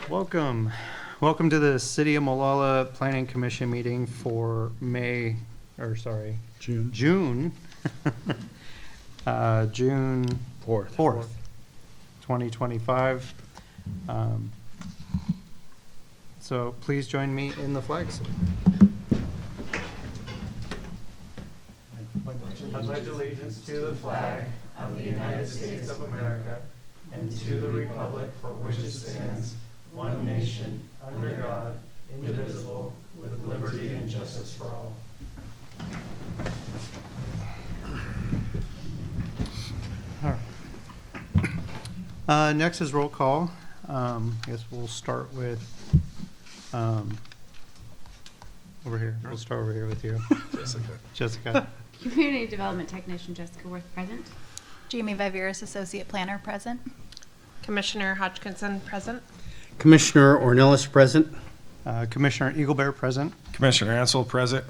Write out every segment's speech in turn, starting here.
Welcome. Welcome to the City of Molalla Planning Commission meeting for June. June 4th, 2025. So please join me in the flag salute. I pledge allegiance to the flag of the United States of America and to the republic for which it stands, one nation, under God, indivisible, with liberty and justice for all. Next is roll call. I guess we'll start with over here. We'll start over here with you. Jessica. Community Development Technician Jessica Worth present. Jamie Viveris, Associate Planner, present. Commissioner Hodgkinson, present. Commissioner Ornelas, present. Commissioner Eaglebear present. Commissioner Ansel, present.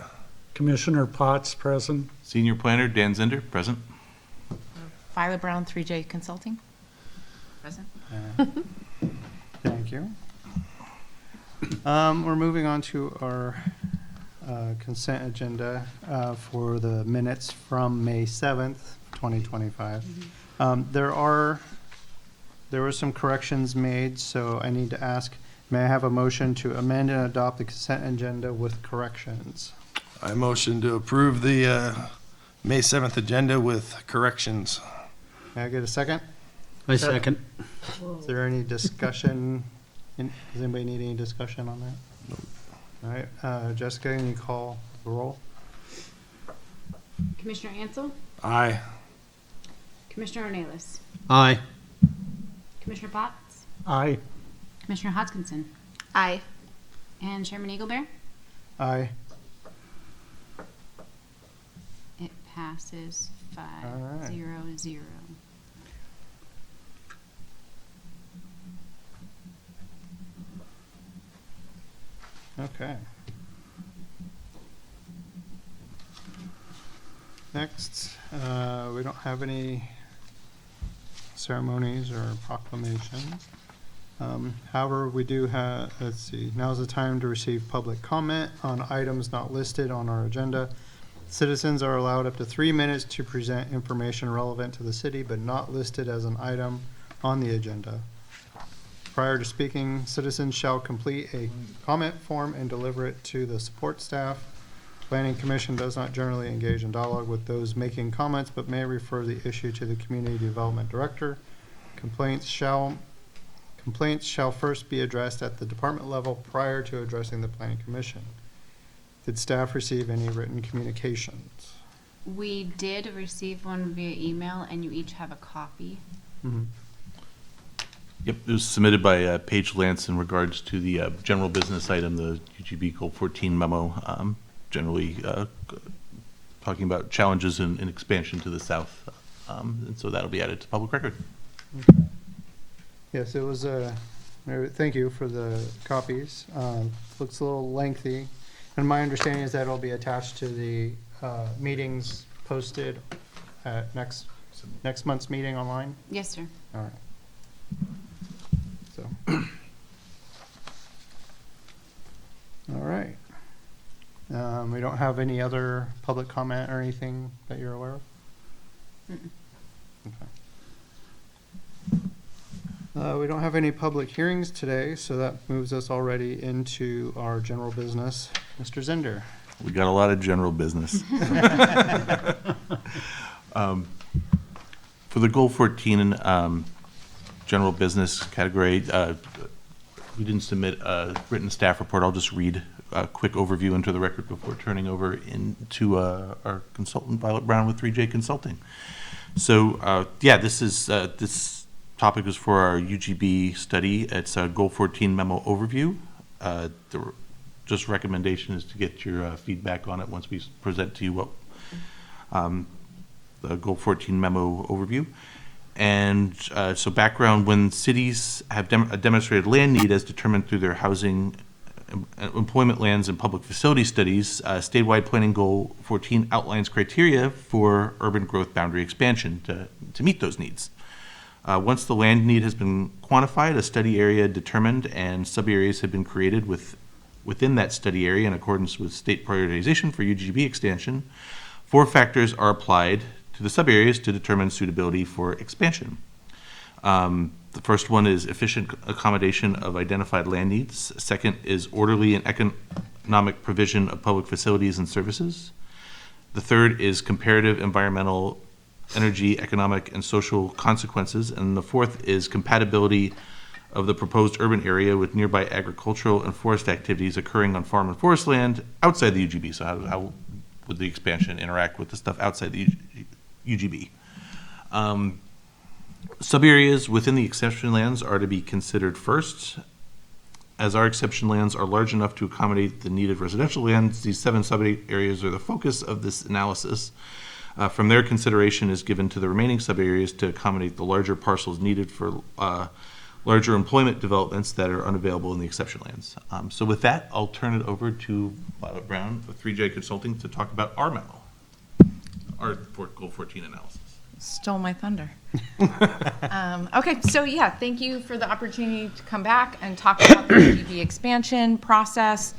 Commissioner Potts, present. Senior Planner Dan Zender, present. Violet Brown, 3J Consulting, present. Thank you. We're moving on to our consent agenda for the minutes from May 7th, 2025. There were some corrections made, so I need to ask, may I have a motion to amend and adopt the consent agenda with corrections? I motion to approve the May 7th agenda with corrections. May I get a second? I second. Is there any discussion? Does anybody need any discussion on that? Nope. All right, Jessica, can you call the roll? Commissioner Ansel, Aye. Commissioner Ornelas, Aye. Commissioner Potts, Aye. Commissioner Hodgkinson, Aye. and Chairman Eaglebear. Aye. It passes 5-0-0. Okay. Next, we don't have any ceremonies or proclamations. However, we do have, let's see, now's the time to receive public comment on items not listed on our agenda. Citizens are allowed up to 3 minutes to present information relevant to the city, but not listed as an item on the agenda. Prior to speaking, citizens shall complete a comment form and deliver it to the support staff. Planning Commission does not generally engage in dialogue with those making comments, but may refer the issue to the Community Development Director. Complaints shall first be addressed at the department level prior to addressing the Planning Commission. Did staff receive any written communications? We did receive one via email, and you each have a copy. Mm-hmm. Yep, it was submitted by Paige Lance in regards to the general business item, the UGB Goal 14 memo, generally talking about challenges in expansion to the south. And so that'll be added to public record. Okay. Yes, it was thank you for the copies. Looks a little lengthy. And my understanding is that it'll be attached to the meetings posted at next month's meeting online. Yes, sir. All right. So, all right. We don't have any other public comment or anything that you're aware of? Mm-mm. Okay. We don't have any public hearings today, so that moves us already into our general business. Mr. Zender. We got a lot of general business. For the Goal 14 general business category, we didn't submit a written staff report. I'll just read a quick overview into the record before turning over into our consultant, Violet Brown with 3J Consulting. So, this topic is for our UGB study. It's a Goal 14 memo overview. The just recommendation is to get your feedback on it once we present to you what the Goal 14 memo overview. And so background, when cities have a demonstrated land need as determined through their housing, employment lands, and public facility studies, statewide planning goal 14 outlines criteria for urban growth boundary expansion to meet those needs. Once the land need has been quantified, a study area determined, and subareas have been created within that study area in accordance with state prioritization for UGB expansion, 4 factors are applied to the subareas to determine suitability for expansion. The first one is efficient accommodation of identified land needs. Second is orderly and economic provision of public facilities and services. The third is comparative environmental, energy, economic, and social consequences. And the fourth is compatibility of the proposed urban area with nearby agricultural and forest activities occurring on farm and forest land outside the UGB. So how would the expansion interact with the stuff outside the UGB? Subareas within the exception lands are to be considered first. As our exception lands are large enough to accommodate the needed residential lands, these 7 subareas are the focus of this analysis. From there, consideration is given to the remaining subareas to accommodate the larger parcels needed for larger employment developments that are unavailable in the exception lands. So with that, I'll turn it over to Violet Brown of 3J Consulting to talk about our memo, our Goal 14 analysis. Stole my thunder. Okay, so yeah, thank you for the opportunity to come back and talk about the UGB expansion process.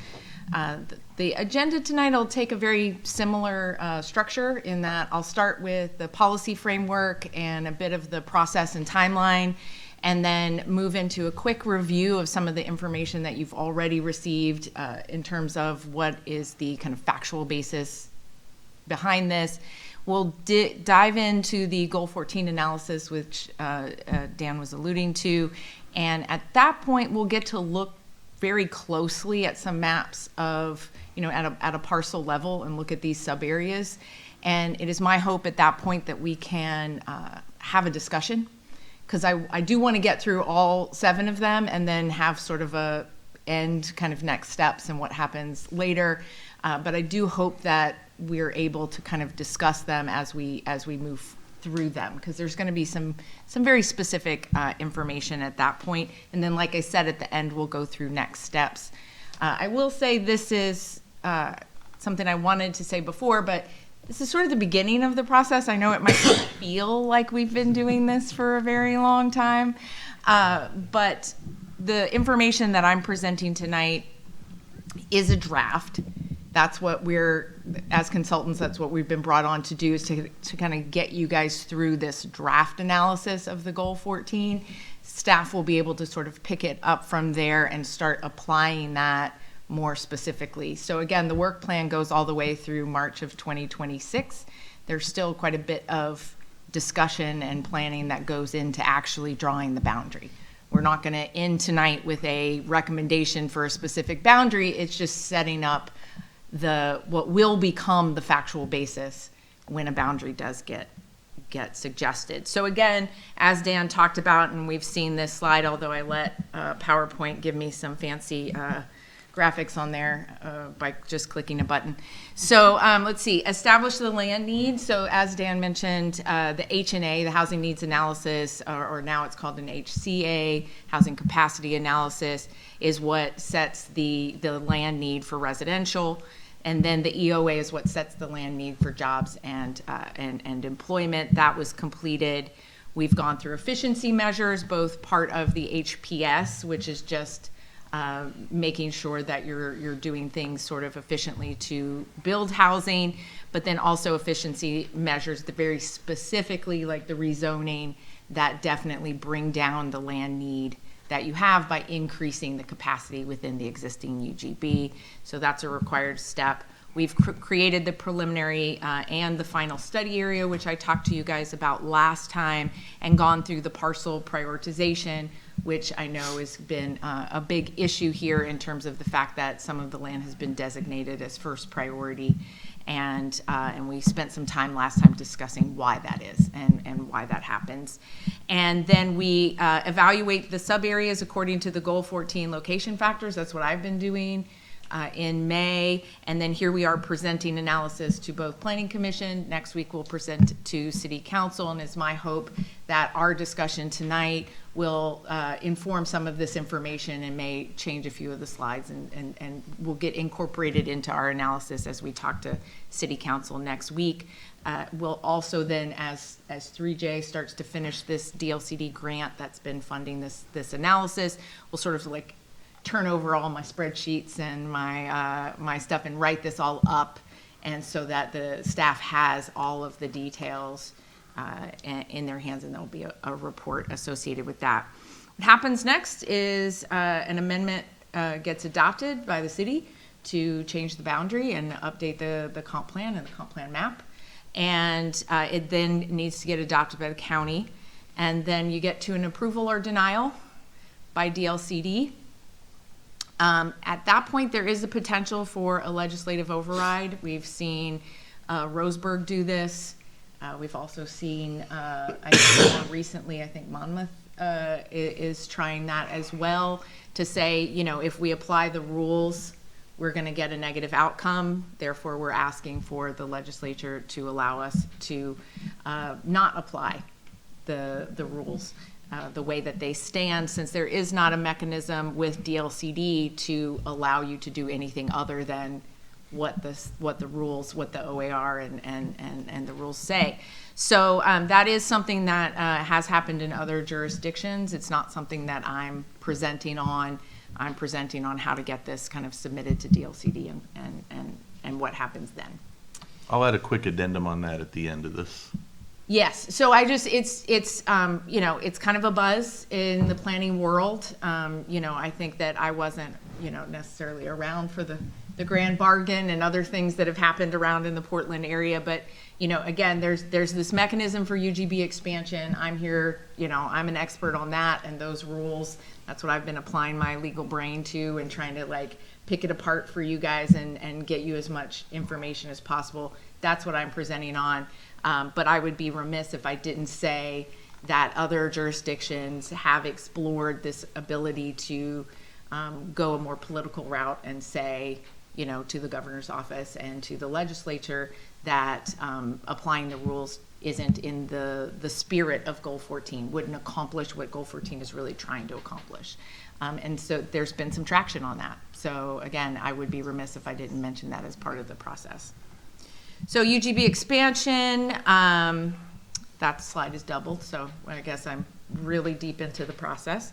The agenda tonight will take a very similar structure in that I'll start with the policy framework and a bit of the process and timeline, and then move into a quick review of some of the information that you've already received in terms of what is the kind of factual basis behind this. We'll dive into the Goal 14 analysis, which Dan was alluding to, and at that point, we'll get to look very closely at some maps of, at a parcel level and look at these sub areas. And it is my hope at that point that we can have a discussion, because I do want to get through all 7 of them and then have sort of a end kind of next steps and what happens later. But I do hope that we're able to kind of discuss them as we move through them, because there's going to be some very specific information at that point. And then, like I said, at the end, we'll go through next steps. I will say this is something I wanted to say before, but this is sort of the beginning of the process. I know it might feel like we've been doing this for a very long time, but the information that I'm presenting tonight is a draft. That's what as consultants, that's what we've been brought on to do, is to kind of get you guys through this draft analysis of the Goal 14. Staff will be able to sort of pick it up from there and start applying that more specifically. So again, the work plan goes all the way through March of 2026. There's still quite a bit of discussion and planning that goes into actually drawing the boundary. We're not going to end tonight with a recommendation for a specific boundary. It's just setting up what will become the factual basis when a boundary does get suggested. So again, as Dan talked about, and we've seen this slide, although I let PowerPoint give me some fancy graphics on there by just clicking a button. So let's see, establish the land need. So as Dan mentioned, the H&A, the housing needs analysis, or now it's called an HCA, housing capacity analysis, is what sets the land need for residential. And then the EOA is what sets the land need for jobs and employment. That was completed. We've gone through efficiency measures, both part of the HPS, which is just making sure that you're doing things sort of efficiently to build housing, but then also efficiency measures that very specifically, like the rezoning, that definitely bring down the land need that you have by increasing the capacity within the existing UGB. So that's a required step. We've created the preliminary and the final study area, which I talked to you guys about last time, and gone through the parcel prioritization, which I know has been a big issue here in terms of the fact that some of the land has been designated as first priority. And we spent some time last time discussing why that is and why that happens. And then we evaluate the sub areas according to the Goal 14 location factors. That's what I've been doing in May, and then here we are presenting analysis to both Planning Commission. Next week we'll present to City Council, and it's my hope that our discussion tonight will inform some of this information and may change a few of the slides and will get incorporated into our analysis as we talk to City Council next week. We'll also then, as 3J starts to finish this DLCD grant that's been funding this analysis, we'll sort of like turn over all my spreadsheets and my stuff and write this all up, and so that the staff has all of the details in their hands, and there'll be a report associated with that. What happens next is an amendment gets adopted by the city to change the boundary and update the comp plan and the comp plan map, and it then needs to get adopted by the county, and then you get to an approval or denial by DLCD. At that point, there is a potential for a legislative override. We've seen Roseburg do this. We've also seen, I think more recently, I think Monmouth is trying that as well, to say, you know, if we apply the rules, we're going to get a negative outcome. Therefore, we're asking for the legislature to allow us to not apply the rules the way that they stand, since there is not a mechanism with DLCD to allow you to do anything other than what the rules, what the OAR and the rules say. So that is something that has happened in other jurisdictions. It's not something that I'm presenting on. I'm presenting on how to get this kind of submitted to DLCD and what happens then. I'll add a quick addendum on that at the end of this. Yes, so it's you know, it's kind of a buzz in the planning world. You know, I think that I wasn't, you know, necessarily around for the grand bargain and other things that have happened around in the Portland area, but you know, again, there's this mechanism for UGB expansion. I'm here, you know, I'm an expert on that and those rules. That's what I've been applying my legal brain to and trying to like pick it apart for you guys and get you as much information as possible. That's what I'm presenting on. But I would be remiss if I didn't say that other jurisdictions have explored this ability to go a more political route and say, you know, to the governor's office and to the legislature that applying the rules isn't in the spirit of Goal 14, wouldn't accomplish what Goal 14 is really trying to accomplish. And so there's been some traction on that. So again, I would be remiss if I didn't mention that as part of the process. So UGB expansion, that slide is doubled, so I guess I'm really deep into the process.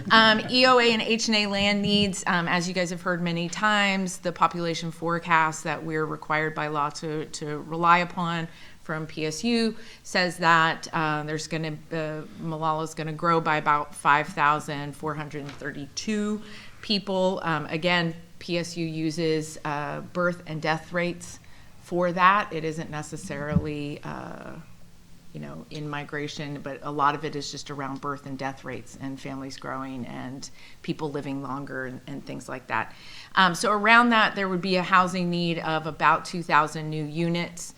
EOA and H&A land needs, as you guys have heard many times, the population forecast that we're required by law to rely upon from PSU says that there's going to, Molalla is going to grow by about 5,432 people. Again, PSU uses birth and death rates for that. It isn't necessarily, you know, in migration, but a lot of it is just around birth and death rates and families growing and people living longer and things like that. So around that, there would be a housing need of about 2,000 new units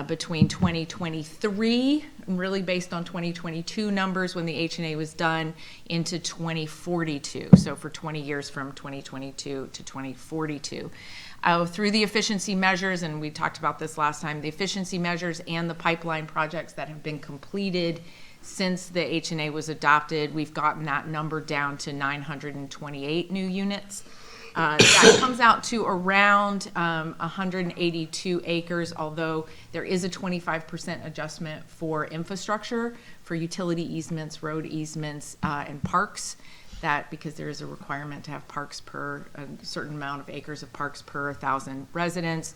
between 2023, and really based on 2022 numbers when the H&A was done, into 2042. So for 20 years from 2022 to 2042. Through the efficiency measures, and we talked about this last time, the efficiency measures and the pipeline projects that have been completed since the H&A was adopted, we've gotten that number down to 928 new units. That comes out to around 182 acres, although there is a 25% adjustment for infrastructure, for utility easements, road easements, and parks. That because there is a requirement to have parks per a certain amount of acres of parks per 1,000 residents.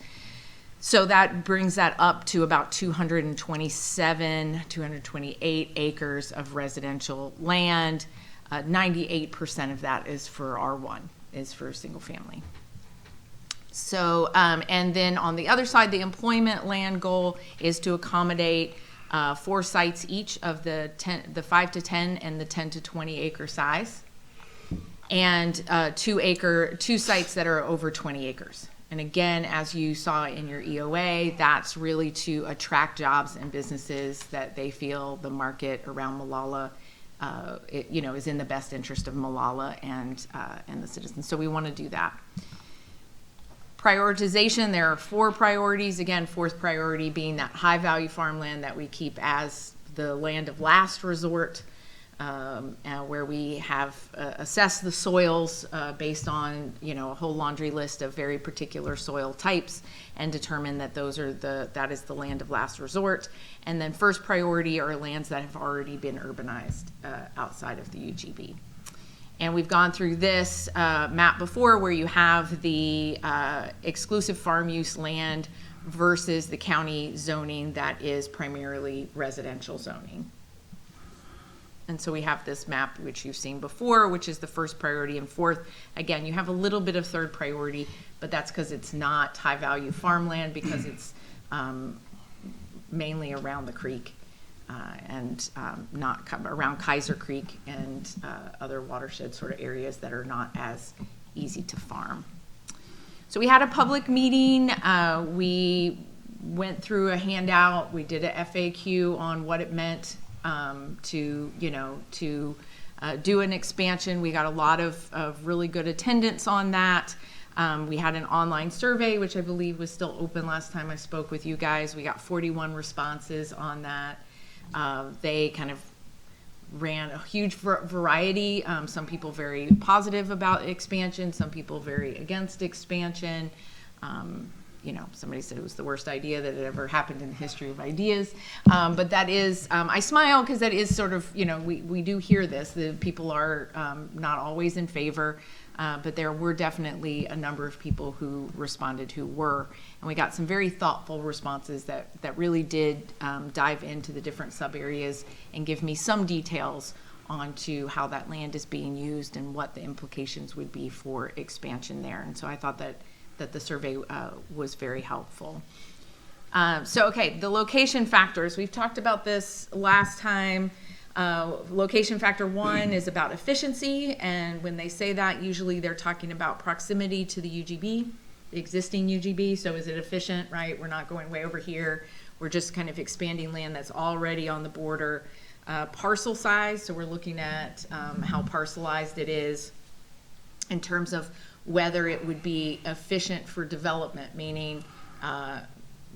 So that brings that up to about 228 acres of residential land. 98% of that is for R1, is for single family. So, and then on the other side, the employment land goal is to accommodate 4 sites each of the 5 to 10 and the 10 to 20 acre size, and 2 sites that are over 20 acres. And again, as you saw in your EOA, that's really to attract jobs and businesses that they feel the market around Molalla, is in the best interest of Molalla and the citizens. So we want to do that. Prioritization, there are 4 priorities. Again, 4th priority being that high-value farmland that we keep as the land of last resort, where we have assessed the soils based on, a whole laundry list of very particular soil types and determined that that is the land of last resort. And then first priority are lands that have already been urbanized outside of the UGB. And we've gone through this map before where you have the exclusive farm use land versus the county zoning that is primarily residential zoning. And so we have this map, which you've seen before, which is the first priority and 4th. Again, you have a little bit of 3rd priority, but that's because it's not high-value farmland, because it's mainly around the creek and not around Kaiser Creek and other watershed sort of areas that are not as easy to farm. So we had a public meeting. We went through a handout. We did a FAQ on what it meant to do an expansion. We got a lot of really good attendance on that. We had an online survey, which I believe was still open last time I spoke with you guys. We got 41 responses on that. They kind of ran a huge variety. Some people very positive about expansion, some people very against expansion. Somebody said it was the worst idea that had ever happened in the history of ideas. But that is, I smile because that is sort of, we do hear this. The people are not always in favor, but there were definitely a number of people who responded who were. And we got some very thoughtful responses that really did dive into the different sub areas and give me some details onto how that land is being used and what the implications would be for expansion there. And so I thought that the survey was very helpful. The location factors. We've talked about this last time. Location factor 1 is about efficiency, and when they say that, usually they're talking about proximity to the UGB, the existing UGB. So is it efficient, right? We're not going way over here. We're just kind of expanding land that's already on the border. Parcel size, so we're looking at how parcelized it is in terms of whether it would be efficient for development, meaning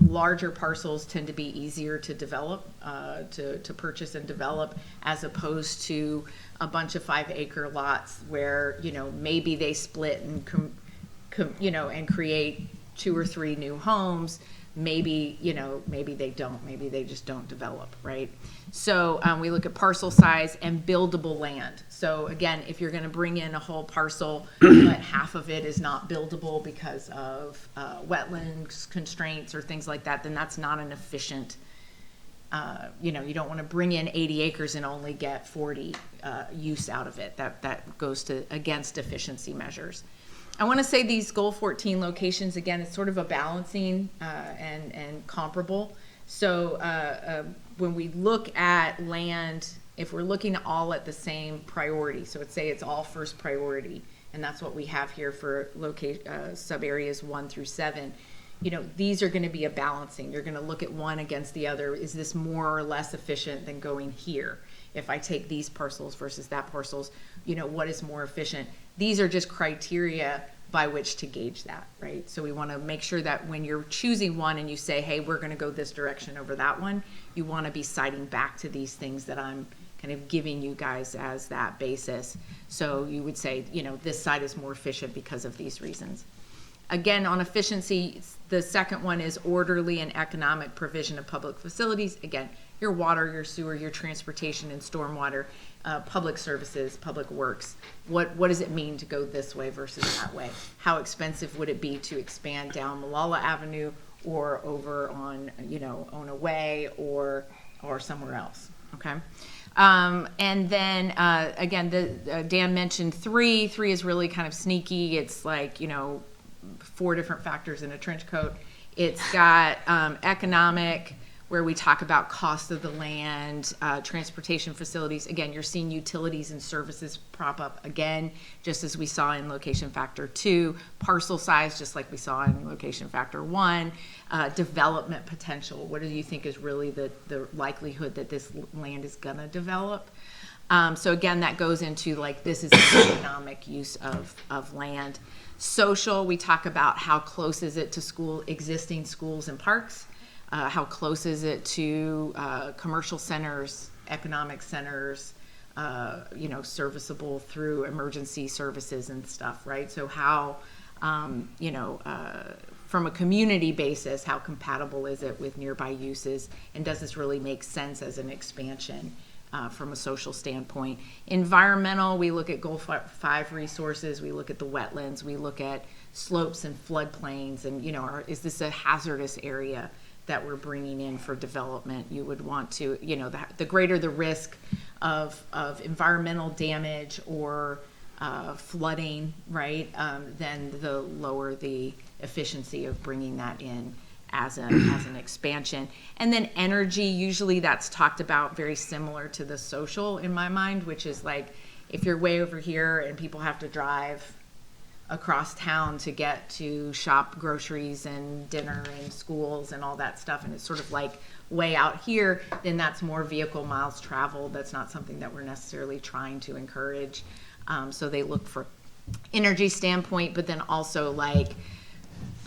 larger parcels tend to be easier to develop, to purchase and develop, as opposed to a bunch of 5-acre lots where, maybe they split and, and create 2 or 3 new homes. Maybe, maybe they don't, maybe they just don't develop, right? So we look at parcel size and buildable land. So again, if you're gonna bring in a whole parcel, but half of it is not buildable because of wetlands constraints or things like that, then that's not an efficient, you don't wanna bring in 80 acres and only get 40 use out of it. That goes against efficiency measures. I want to say these goal 14 locations, again, it's sort of a balancing and comparable. So when we look at land, if we're looking all at the same priority, so let's say it's all first priority, and that's what we have here for sub areas 1 through 7, these are going to be a balancing. You're going to look at one against the other. Is this more or less efficient than going here? If I take these parcels versus that parcels, what is more efficient? These are just criteria by which to gauge that, right? So we want to make sure that when you're choosing one and you say, hey, we're going to go this direction over that one, you want to be citing back to these things that I'm kind of giving you guys as that basis. So you would say, this side is more efficient because of these reasons. Again, on efficiency, the second one is orderly and economic provision of public facilities. Again, your water, your sewer, your transportation and stormwater, public services, public works. What does it mean to go this way versus that way? How expensive would it be to expand down Molalla Avenue or over on, Ona Way or somewhere else, okay? And then, again, Dan mentioned 3. 3 is really kind of sneaky. It's like, 4 different factors in a trench coat. It's got economic, where we talk about cost of the land, transportation facilities. Again, you're seeing utilities and services prop up again, just as we saw in location factor 2. Parcel size, just like we saw in location factor 1. Development potential. What do you think is really the likelihood that this land is gonna develop? So again, that goes into like, this is an economic use of land. Social, we talk about how close is it to existing schools and parks? How close is it to commercial centers, economic centers, serviceable through emergency services and stuff, right? So how, from a community basis, how compatible is it with nearby uses? And does this really make sense as an expansion from a social standpoint? Environmental, we look at Goal 5 resources, we look at the wetlands, we look at slopes and floodplains, and, is this a hazardous area that we're bringing in for development? You would want to, the greater the risk of environmental damage or flooding, right, then the lower the efficiency of bringing that in as an expansion. And then energy, usually that's talked about very similar to the social in my mind, which is like, if you're way over here and people have to drive across town to get to shop groceries and dinner and schools and all that stuff, and it's sort of like way out here, then that's more vehicle miles traveled. That's not something that we're necessarily trying to encourage. So they look for energy standpoint, but then also like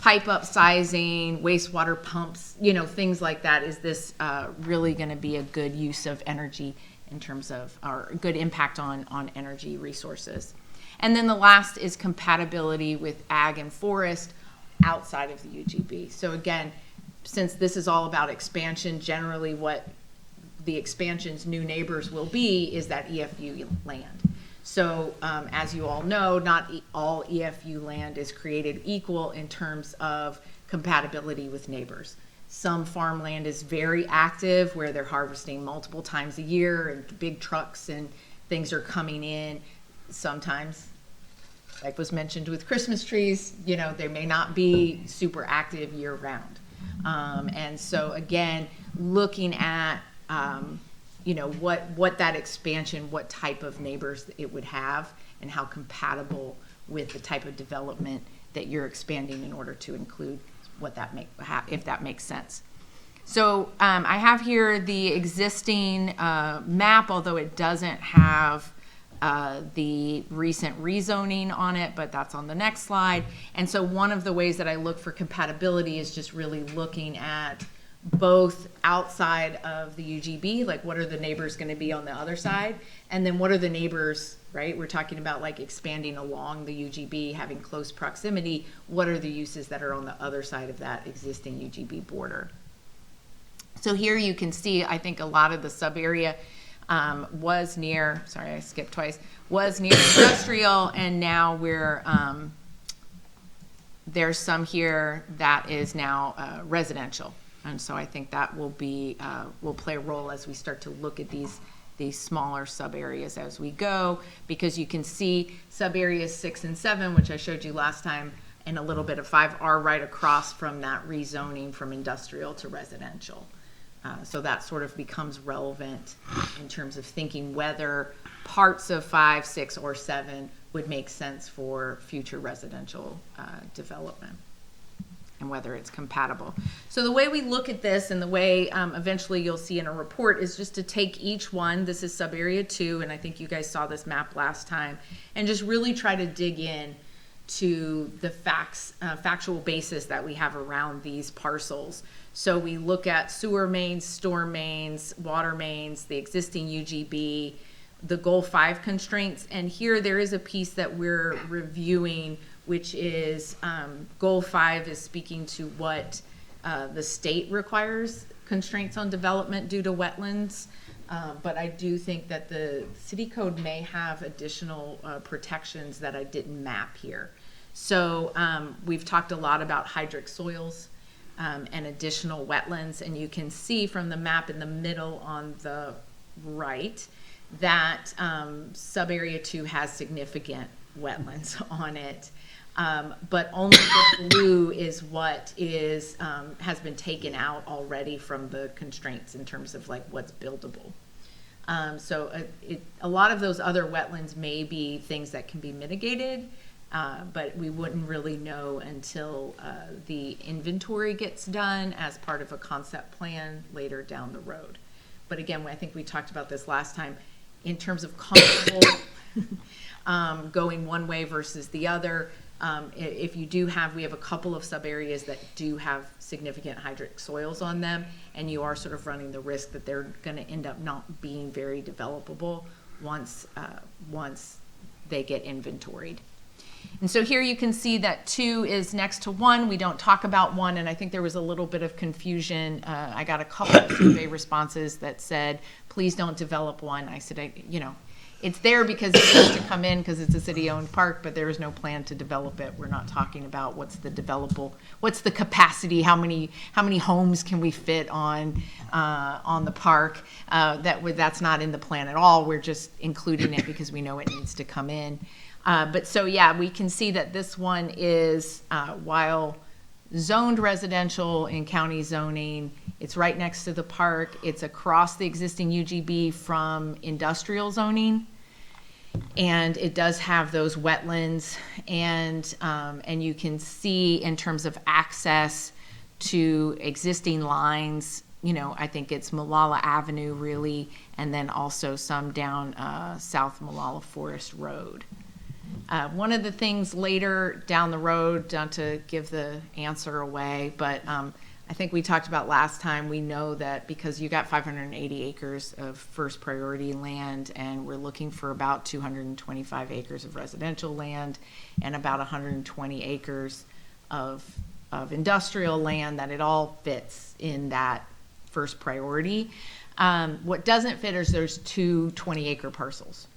pipe upsizing, wastewater pumps, things like that. Is this really going to be a good use of energy in terms of, or a good impact on energy resources? And then the last is compatibility with ag and forest outside of the UGB. So again, since this is all about expansion, generally what the expansion's new neighbors will be is that EFU land. So as you all know, not all EFU land is created equal in terms of compatibility with neighbors. Some farmland is very active where they're harvesting multiple times a year and big trucks and things are coming in. Sometimes, like was mentioned with Christmas trees, they may not be super active year round. And so again, looking at, what that expansion, what type of neighbors it would have and how compatible with the type of development that you're expanding in order to include if that makes sense. So I have here the existing map, although it doesn't have the recent rezoning on it, but that's on the next slide. And so one of the ways that I look for compatibility is just really looking at both outside of the UGB, like what are the neighbors going to be on the other side, and then what are the neighbors, right? We're talking about like expanding along the UGB, having close proximity. What are the uses that are on the other side of that existing UGB border? So here you can see, I think a lot of the sub area was near, sorry, I skipped twice, was near industrial, and now we're, there's some here that is now residential. And so I think that will be, will play a role as we start to look at these smaller sub areas as we go, because you can see sub areas 6 and 7, which I showed you last time, and a little bit of 5 are right across from that rezoning from industrial to residential. So that sort of becomes relevant in terms of thinking whether parts of 5, 6, or 7 would make sense for future residential development and whether it's compatible. So the way we look at this, and the way eventually you'll see in a report, is just to take each one. This is sub area 2, and I think you guys saw this map last time, and just really try to dig in to the factual basis that we have around these parcels. So we look at sewer mains, storm mains, water mains, the existing UGB, the Goal 5 constraints, and here there is a piece that we're reviewing, which is Goal 5 is speaking to what the state requires constraints on development due to wetlands. But I do think that the city code may have additional protections that I didn't map here. So we've talked a lot about hydric soils and additional wetlands, and you can see from the map in the middle on the right that sub-area 2 has significant wetlands on it. But only the blue is what is has been taken out already from the constraints in terms of like what's buildable. So a lot of those other wetlands may be things that can be mitigated, but we wouldn't really know until the inventory gets done as part of a concept plan later down the road. But again, I think we talked about this last time. in terms of comfortable going one way versus the other. If you do have, we have a couple of sub areas that do have significant hydric soils on them, and you are sort of running the risk that they're going to end up not being very developable once they get inventoried. And so here you can see that 2 is next to 1. We don't talk about 1, and I think there was a little bit of confusion. I got a couple of survey responses that said, please don't develop 1. I said, it's there because it needs to come in because it's a city-owned park, but there is no plan to develop it. We're not talking about what's the capacity, how many homes can we fit on the park. That's not in the plan at all. We're just including it because we know it needs to come in. But so yeah, we can see that this one is while zoned residential in county zoning, it's right next to the park. It's across the existing UGB from industrial zoning. And it does have those wetlands, and you can see in terms of access to existing lines, I think it's Molalla Avenue really, and then also some down South Molalla Forest Road. One of the things later down the road, not to give the answer away, but I think we talked about last time, we know that because you got 580 acres of first priority land, and we're looking for about 225 acres of residential land and about 120 acres of industrial land, that it all fits in that first priority. What doesn't fit is there's 2 20-acre parcels.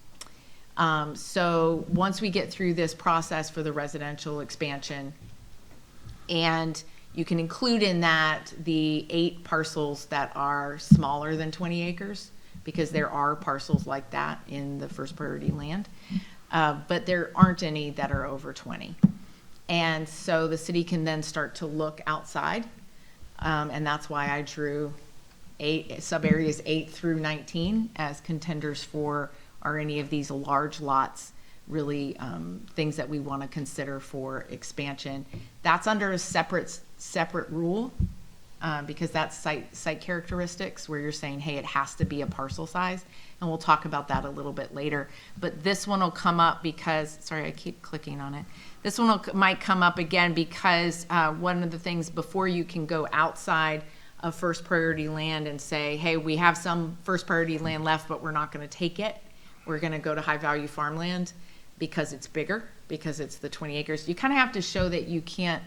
So once we get through this process for the residential expansion, and you can include in that the 8 parcels that are smaller than 20 acres, because there are parcels like that in the first priority land, but there aren't any that are over 20. And so the city can then start to look outside, and that's why I drew sub areas 8 through 19 as contenders for, are any of these large lots really things that we want to consider for expansion. That's under a separate rule because that's site characteristics where you're saying, hey, it has to be a parcel size, and we'll talk about that a little bit later. But this one will come up because, sorry, I keep clicking on it. This one might come up again because one of the things before you can go outside of first priority land and say, hey, we have some first priority land left, but we're not going to take it. We're going to go to high value farmland because it's bigger, because it's the 20 acres. You kind of have to show that you can't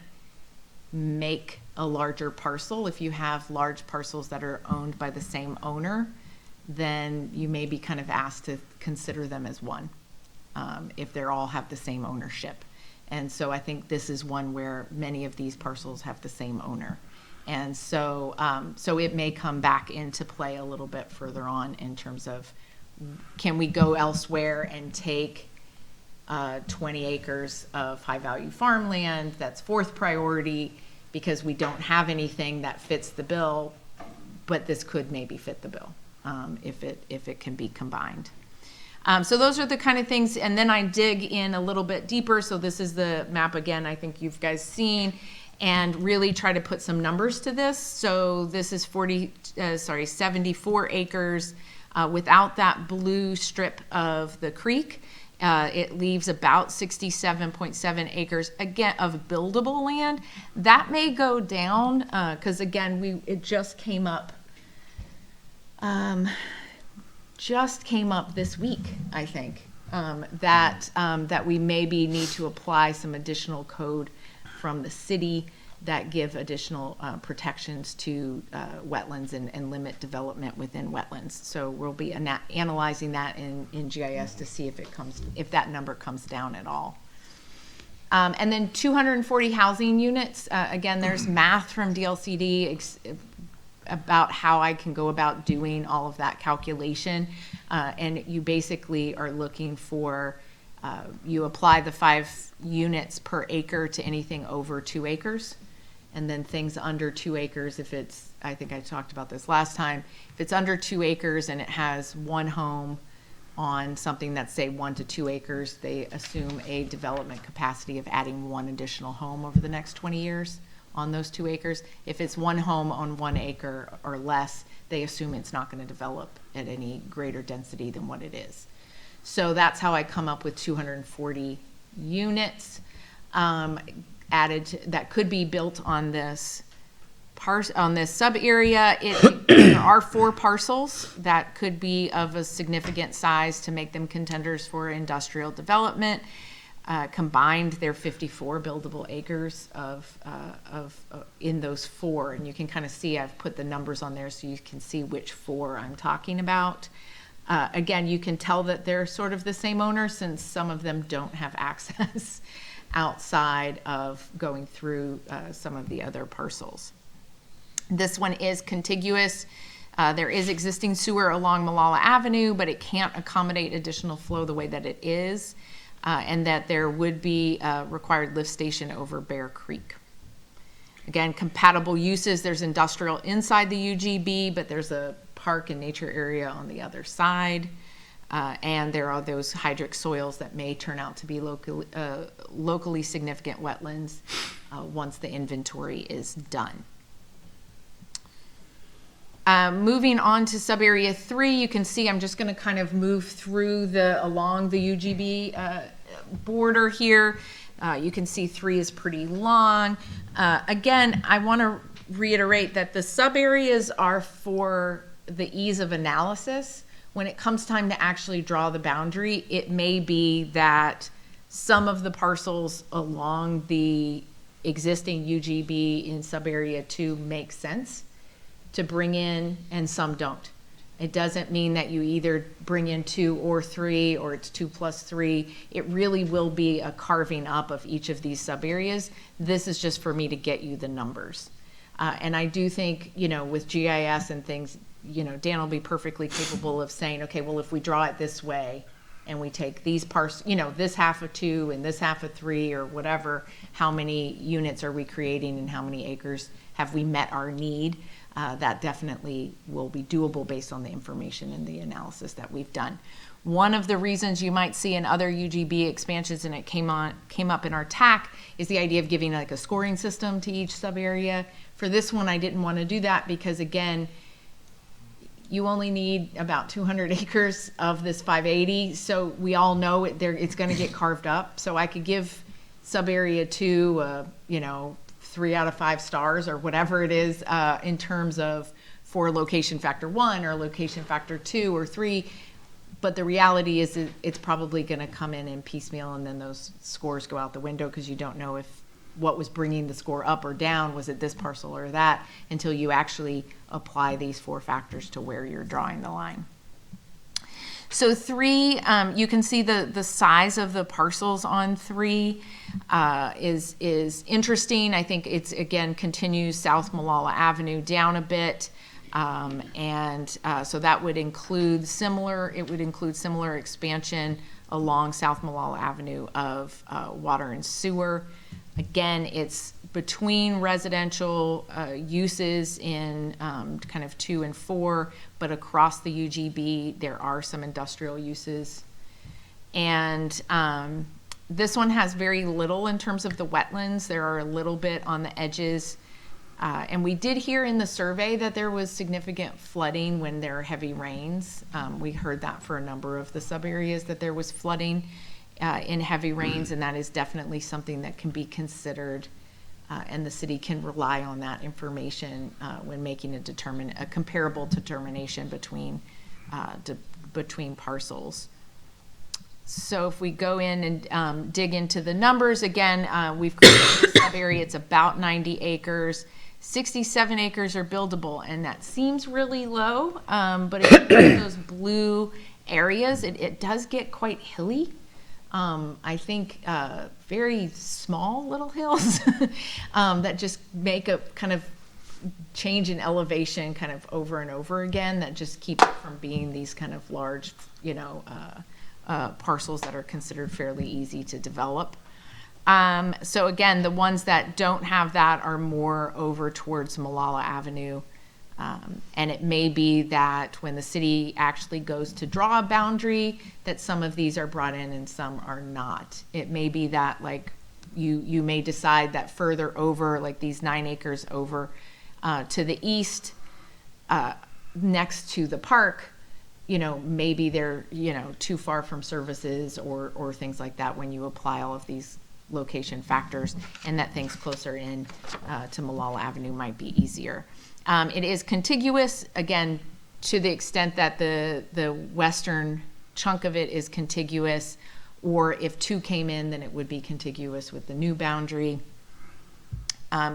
make a larger parcel. If you have large parcels that are owned by the same owner, then you may be kind of asked to consider them as one if they all have the same ownership. And so I think this is one where many of these parcels have the same owner. And so so it may come back into play a little bit further on in terms of, can we go elsewhere and take 20 acres of high value farmland that's fourth priority because we don't have anything that fits the bill, but this could maybe fit the bill if it can be combined. So those are the kind of things, and then I dig in a little bit deeper. So this is the map again, I think you've guys seen, and really try to put some numbers to this. So this is 74 acres without that blue strip of the creek. It leaves about 67.7 acres again of buildable land. That may go down because again, it just came up. Just came up this week, I think, that we maybe need to apply some additional code from the city that give additional protections to wetlands and limit development within wetlands. So we'll be analyzing that in GIS to see if that number comes down at all. And then 240 housing units. Again, there's math from DLCD about how I can go about doing all of that calculation. And you basically are looking for, you apply the 5 units per acre to anything over 2 acres. And then things under 2 acres, if it's, I think I talked about this last time, if it's under 2 acres and it has 1 home on something that's say 1 to 2 acres, they assume a development capacity of adding 1 additional home over the next 20 years on those 2 acres. If it's one home on 1 acre or less, they assume it's not going to develop at any greater density than what it is. So that's how I come up with 240 units that could be built on this sub area. There are 4 parcels that could be of a significant size to make them contenders for industrial development. Combined, they're 54 buildable acres in those 4, and you can kind of see I've put the numbers on there so you can see which 4 I'm talking about. Again, you can tell that they're sort of the same owner since some of them don't have access outside of going through some of the other parcels. This one is contiguous. There is existing sewer along Molalla Avenue, but it can't accommodate additional flow the way that it is, and that there would be a required lift station over Bear Creek. Again, compatible uses, there's industrial inside the UGB, but there's a park and nature area on the other side. And there are those hydric soils that may turn out to be locally significant wetlands once the inventory is done. Moving on to sub-area 3, you can see I'm just going to kind of move through along the UGB border here. You can see 3 is pretty long. Again, I want to reiterate that the sub-areas are for the ease of analysis. When it comes time to actually draw the boundary, it may be that some of the parcels along the existing UGB in sub-area 2 make sense to bring in and some don't. It doesn't mean that you either bring in 2 or 3 or it's 2 plus 3. It really will be a carving up of each of these sub areas. This is just for me to get you the numbers. And I do think, with GIS and things, Dan will be perfectly capable of saying, okay, well, if we draw it this way and we take these parts, this half of 2 and this half of 3 or whatever, how many units are we creating and how many acres have we met our need? That definitely will be doable based on the information and the analysis that we've done. One of the reasons you might see in other UGB expansions, and it came up in our TAC, is the idea of giving like a scoring system to each sub area. For this one, I didn't want to do that because, again, you only need about 200 acres of this 580, so we all know it's going to get carved up. So I could give sub area 2, 3 out of 5 stars or whatever it is in terms of for location factor 1 or location factor 2 or 3. But the reality is it's probably going to come in piecemeal, and then those scores go out the window because you don't know if what was bringing the score up or down, was it this parcel or that, until you actually apply these 4 factors to where you're drawing the line. So 3, you can see the size of the parcels on 3 is interesting. I think it's, again, continues South Molalla Avenue down a bit. So that would include similar expansion along South Molalla Avenue of water and sewer. Again, it's between residential uses in kind of 2 and 4, but across the UGB, there are some industrial uses. And this one has very little in terms of the wetlands. There are a little bit on the edges. And we did hear in the survey that there was significant flooding when there are heavy rains. We heard that for a number of the sub areas, that there was flooding in heavy rains, and that is definitely something that can be considered, and the city can rely on that information when making a comparable determination between parcels. So if we go in and dig into the numbers again, we've created a sub area. It's about 90 acres. 67 acres are buildable, and that seems really low. But if you look at those blue areas, it does get quite hilly. I think very small little hills that just make a kind of change in elevation kind of over and over again, that just keep it from being these kind of large, parcels that are considered fairly easy to develop. So again, the ones that don't have that are more over towards Molalla Avenue. And it may be that when the city actually goes to draw a boundary, that some of these are brought in and some are not. It may be that, like you may decide that further over, like these 9 acres over to the east, next to the park, maybe they're, too far from services or things like that when you apply all of these location factors, and that things closer in to Molalla Avenue might be easier. It is contiguous, again, to the extent that the western chunk of it is contiguous, or if 2 came in, then it would be contiguous with the new boundary.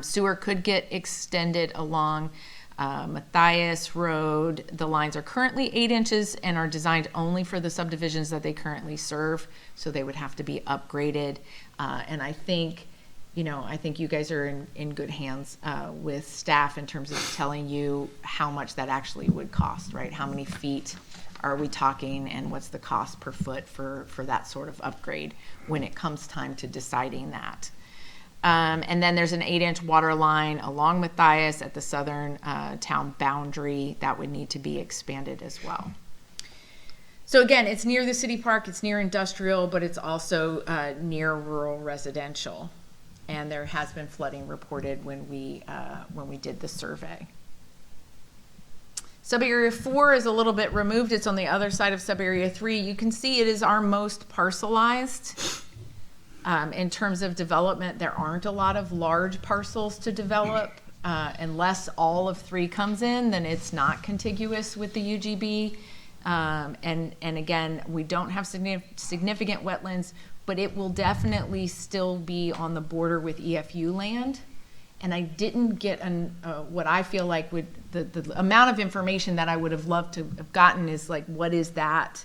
Sewer could get extended along Matthias Road. The lines are currently 8 inches and are designed only for the subdivisions that they currently serve, so they would have to be upgraded. And I think you guys are in good hands with staff in terms of telling you how much that actually would cost, right? How many feet are we talking, and what's the cost per foot for that sort of upgrade when it comes time to deciding that. And then there's an 8-inch water line along Matthias at the southern town boundary that would need to be expanded as well. So again, it's near the city park, it's near industrial, but it's also near rural residential. And there has been flooding reported when we did the survey. Subarea 4 is a little bit removed. It's on the other side of Subarea 3. You can see it is our most parcelized. In terms of development, there aren't a lot of large parcels to develop. Unless all of 3 comes in, then it's not contiguous with the UGB. And again, we don't have significant wetlands, but it will definitely still be on the border with EFU land. And I didn't get what I feel like would the amount of information that I would have loved to have gotten is like, what is that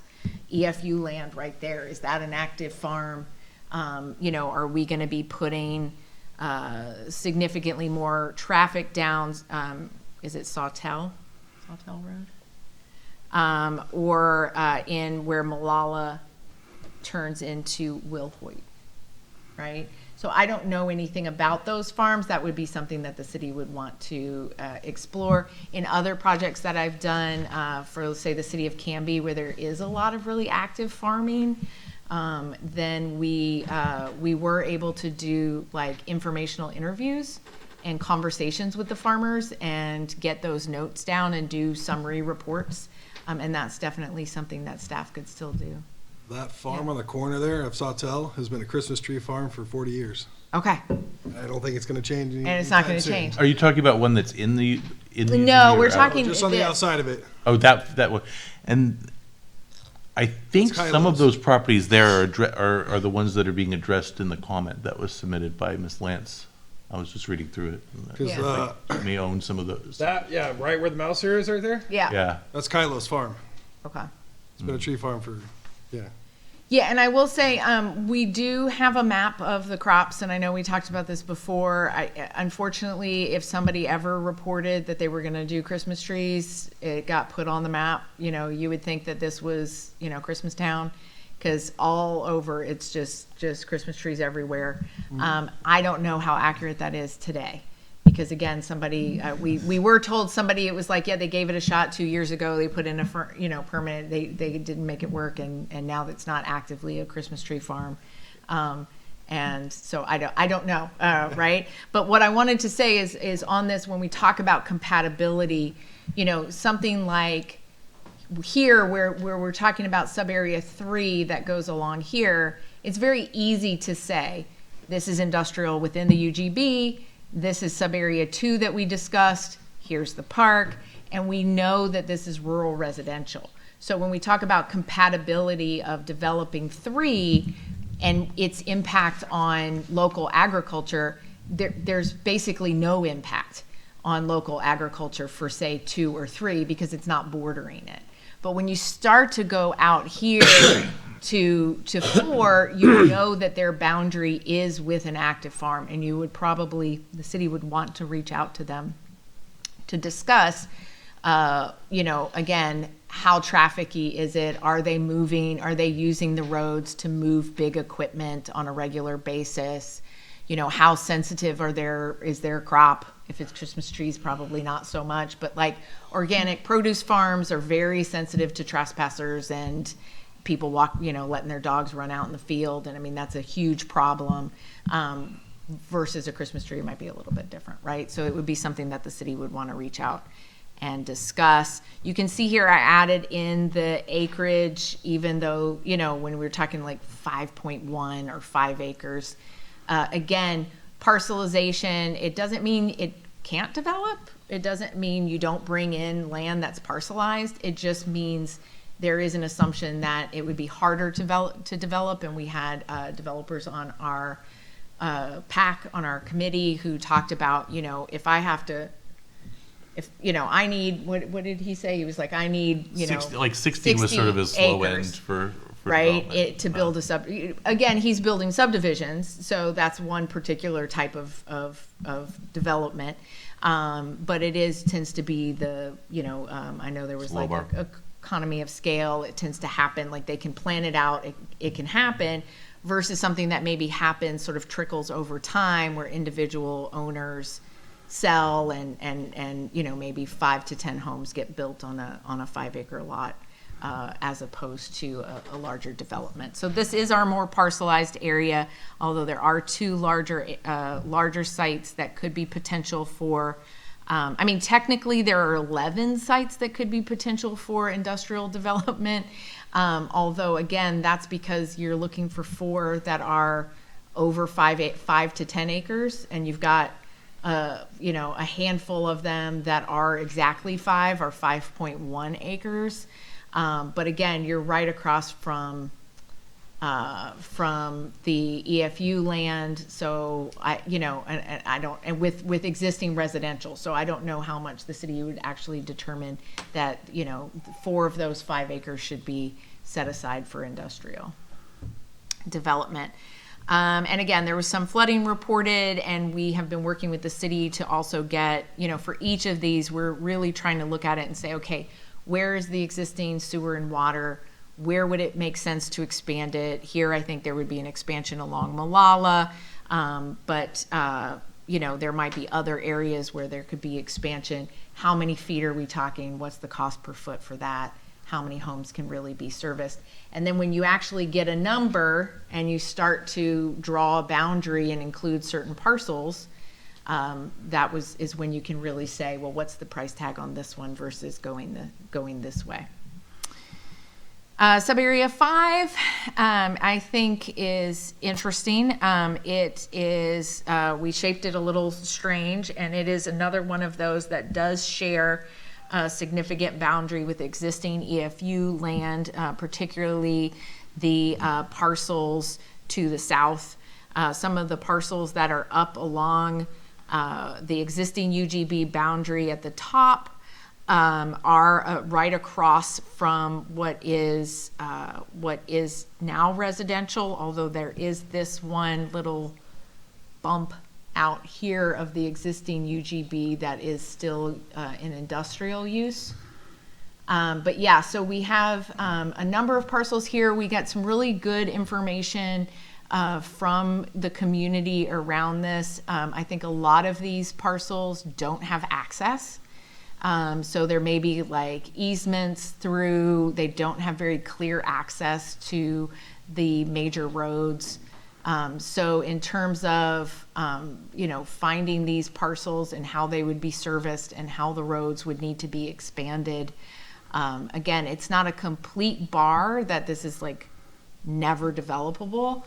EFU land right there? Is that an active farm? Are we going to be putting significantly more traffic down? Is it Sawtell Road? Or in where Molalla turns into Will Hoyt, right? So I don't know anything about those farms. That would be something that the city would want to explore. In other projects that I've done for, let's say, the city of Canby, where there is a lot of really active farming, then we were able to do like informational interviews and conversations with the farmers and get those notes down and do summary reports. And that's definitely something that staff could still do. That farm on the corner there of Sawtell has been a Christmas tree farm for 40 years. Okay. I don't think it's going to change. And it's not going to change. Are you talking about one that's in the No, we're or out? talking Just on the outside of it. Oh, that one. And I think It's some of Kylo's. those properties there are the ones that are being addressed in the comment that was submitted by Ms. Lance. I was just reading through it. Because Yeah. You may own some of those. right where the mouse here is right there? Yeah. Yeah. That's Kylo's farm. Okay. It's been a tree farm for, Yeah, and I will say we do have a map of the crops, and I know we talked about this before. Unfortunately, if somebody ever reported that they were going to do Christmas trees, it got put on the map. You would think that this was, Christmas Town, because all over it's just Christmas trees everywhere. I don't know how accurate that is today. Because again, somebody, we were told somebody, it was like, yeah, they gave it a shot 2 years ago. They put in a, permanent, they didn't make it work. And now it's not actively a Christmas tree farm. And so I don't know, right? But what I wanted to say is on this, when we talk about compatibility, something like here where we're talking about sub-area 3 that goes along here, it's very easy to say, this is industrial within the UGB. This is sub-area 2 that we discussed. Here's the park. And we know that this is rural residential. So when we talk about compatibility of developing 3 and its impact on local agriculture, there's basically no impact on local agriculture for, say, 2 or 3 because it's not bordering it. But when you start to go out here to 4, you know that their boundary is with an active farm, and you would probably, the city would want to reach out to them to discuss, again, how trafficky is it? Are they moving? Are they using the roads to move big equipment on a regular basis? How sensitive is their crop? If it's Christmas trees, probably not so much, but like organic produce farms are very sensitive to trespassers and people letting their dogs run out in the field. And I mean, that's a huge problem. Versus a Christmas tree might be a little bit different, right? So it would be something that the city would want to reach out and discuss. You can see here I added in the acreage, even though, when we were talking like 5.1 or 5 acres. Again, parcelization, it doesn't mean it can't develop. It doesn't mean you don't bring in land that's parcelized. It just means there is an assumption that it would be harder to develop. And we had developers on our PAC on our committee who talked about, if I have to, I need, what did he say? He was like, I need, 16 was sort of his low end acres, for right? development. To build again, he's building subdivisions. So that's one particular type of development. But it tends to be the, I know there was Low like bar. a economy of scale. It tends to happen, like they can plan it out, it can happen, versus something that maybe happens, sort of trickles over time, where individual owners sell and maybe 5 to 10 homes get built on a 5-acre lot, as opposed to a larger development. So this is our more parcelized area, although there are 2 larger sites that could be potential for. Technically there are 11 sites that could be potential for industrial development. Although again, that's because you're looking for 4 that are over 5 to 10 acres, and you've got a handful of them that are exactly 5 or 5.1 acres. But again, you're right across from the EFU land. So with existing residential. So I don't know how much the city would actually determine that, 4 of those 5 acres should be set aside for industrial development. And again, there was some flooding reported, and we have been working with the city to also get, for each of these, we're really trying to look at it and say, okay, where is the existing sewer and water? Where would it make sense to expand it? Here, I think there would be an expansion along Molalla, but there might be other areas where there could be expansion. How many feet are we talking? What's the cost per foot for that? How many homes can really be serviced? And then when you actually get a number and you start to draw a boundary and include certain parcels, is when you can really say, well, what's the price tag on this one versus going this way? Sub-area 5, I think is interesting. It is, we shaped it a little strange, and it is another one of those that does share a significant boundary with existing EFU land, particularly the parcels to the south. Some of the parcels that are up along the existing UGB boundary at the top are right across from what is now residential, although there is this one little bump out here of the existing UGB that is still in industrial use. But yeah, so we have a number of parcels here. We got some really good information from the community around this. I think a lot of these parcels don't have access. So there may be like easements through, they don't have very clear access to the major roads. So in terms of, finding these parcels and how they would be serviced and how the roads would need to be expanded, again, it's not a complete bar that this is like never developable,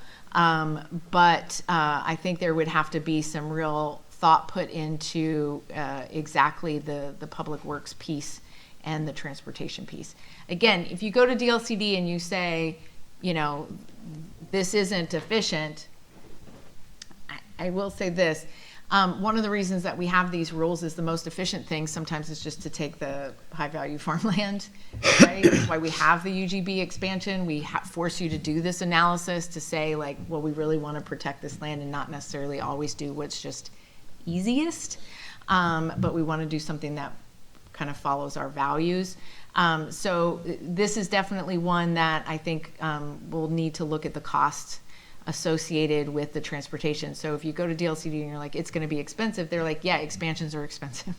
but I think there would have to be some real thought put into exactly the public works piece and the transportation piece. Again, if you go to DLCD and you say, this isn't efficient, I will say this. One of the reasons that we have these rules is the most efficient thing sometimes is just to take the high-value farmland, right? That's why we have the UGB expansion. We force you to do this analysis to say, like, well, we really want to protect this land and not necessarily always do what's just easiest, but we want to do something that kind of follows our values. So this is definitely one that I think we'll need to look at the cost associated with the transportation. So if you go to DLCD and you're like, it's going to be expensive, they're like, yeah, expansions are expensive.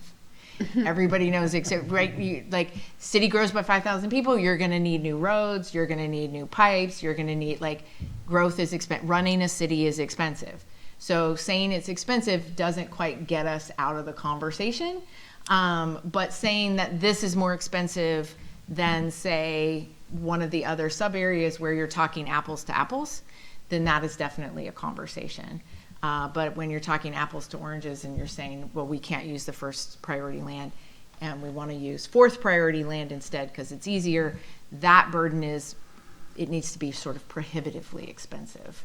Everybody knows, except, right, like, city grows by 5,000 people, you're gonna need new roads, you're gonna need new pipes, you're gonna need, like, growth is running a city is expensive. So saying it's expensive doesn't quite get us out of the conversation. But saying that this is more expensive than, say, one of the other sub areas where you're talking apples to apples, then that is definitely a conversation. But when you're talking apples to oranges and you're saying, well, we can't use the first priority land and we want to use fourth priority land instead because it's easier, that burden it needs to be sort of prohibitively expensive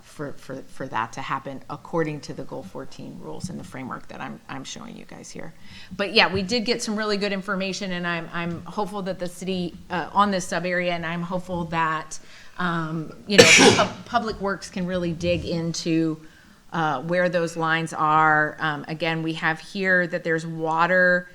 for that to happen according to the Goal 14 rules and the framework that I'm showing you guys here. But yeah, we did get some really good information, and I'm hopeful that the city on this sub area, and I'm hopeful that Public Works can really dig into where those lines are. Again, we have here that there's water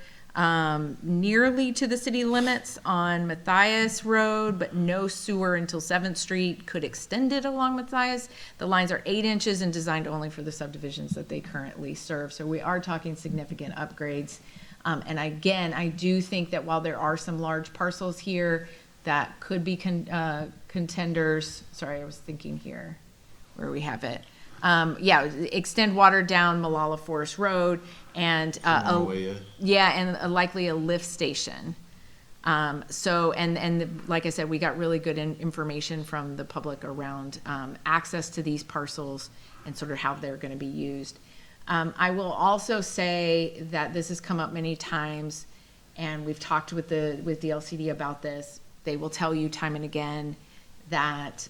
nearly to the city limits on Matthias Road, but no sewer until 7th Street. Could extend it along Matthias. The lines are 8 inches and designed only for the subdivisions that they currently serve. So we are talking significant upgrades. And again, I do think that while there are some large parcels here that could be contenders, sorry, I was thinking here where we have it. Extend water down Molalla Forest Road and likely a lift station. Like I said, we got really good information from the public around access to these parcels and sort of how they're going to be used. I will also say that this has come up many times, and we've talked with the LCD about this. They will tell you time and again that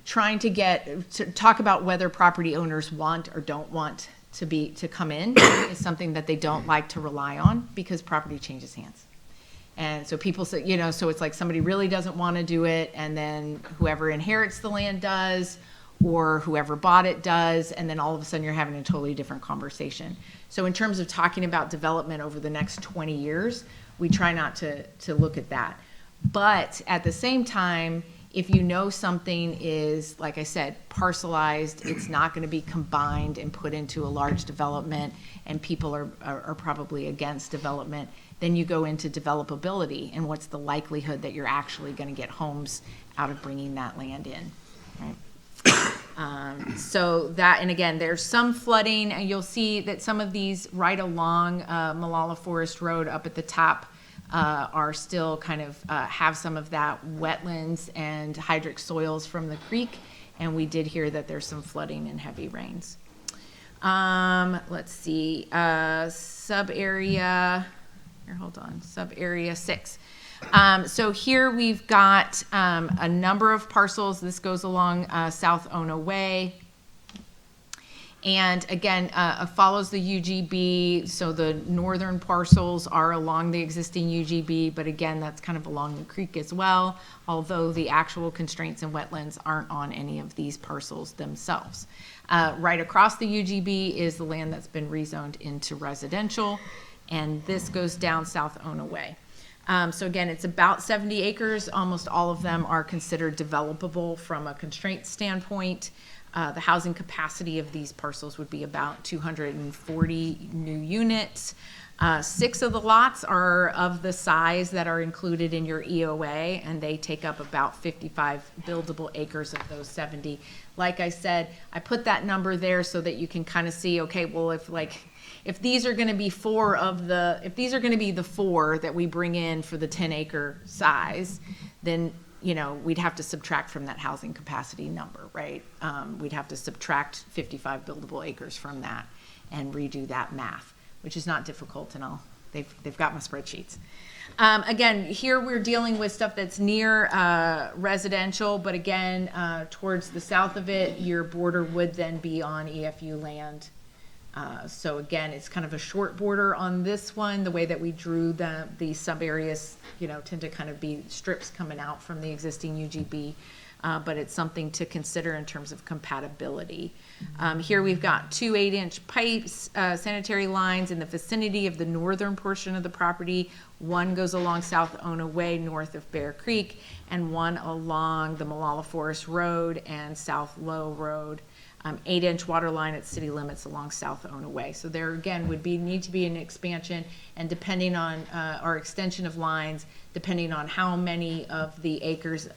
trying to talk about whether property owners want or don't want to come in is something that they don't like to rely on, because property changes hands. And so people say, so it's like somebody really doesn't want to do it, and then whoever inherits the land does, or whoever bought it does, and then all of a sudden you're having a totally different conversation. So in terms of talking about development over the next 20 years, we try not to look at that. But at the same time, if you know something is, like I said, parcelized, it's not going to be combined and put into a large development, and people are probably against development, then you go into developability and what's the likelihood that you're actually going to get homes out of bringing that land in, right? So that, and again, there's some flooding, and you'll see that some of these right along Molalla Forest Road up at the top are still kind of have some of that wetlands and hydric soils from the creek, and we did hear that there's some flooding and heavy rains. Let's see, sub area 6. So here we've got a number of parcels. This goes along South Ona Way. And again, follows the UGB. So the northern parcels are along the existing UGB, but again, that's kind of along the creek as well, although the actual constraints and wetlands aren't on any of these parcels themselves. Right across the UGB is the land that's been rezoned into residential, and this goes down South Ona Way. So again, it's about 70 acres. Almost all of them are considered developable from a constraint standpoint. The housing capacity of these parcels would be about 240 new units. 6 of the lots are of the size that are included in your EOA, and they take up about 55 buildable acres of those 70. Like I said, I put that number there so that you can kind of see, okay, well, if these are going to be if these are going to be the 4 that we bring in for the 10-acre size, then we'd have to subtract from that housing capacity number, right? We'd have to subtract 55 buildable acres from that and redo that math, which is not difficult, and they've got my spreadsheets. Again, here we're dealing with stuff that's near residential, but again, towards the south of it, your border would then be on EFU land. So again, it's kind of a short border on this one. The way that we drew the sub areas, tend to kind of be strips coming out from the existing UGB, but it's something to consider in terms of compatibility. Here we've got 2 8-inch pipes, sanitary lines in the vicinity of the northern portion of the property. One goes along South Ona Way, north of Bear Creek, and one along the Molalla Forest Road and South Low Road. 8-inch water line at city limits along South Ona Way. So there again would need to be an expansion, and depending on, our extension of lines, depending on how many of the acres,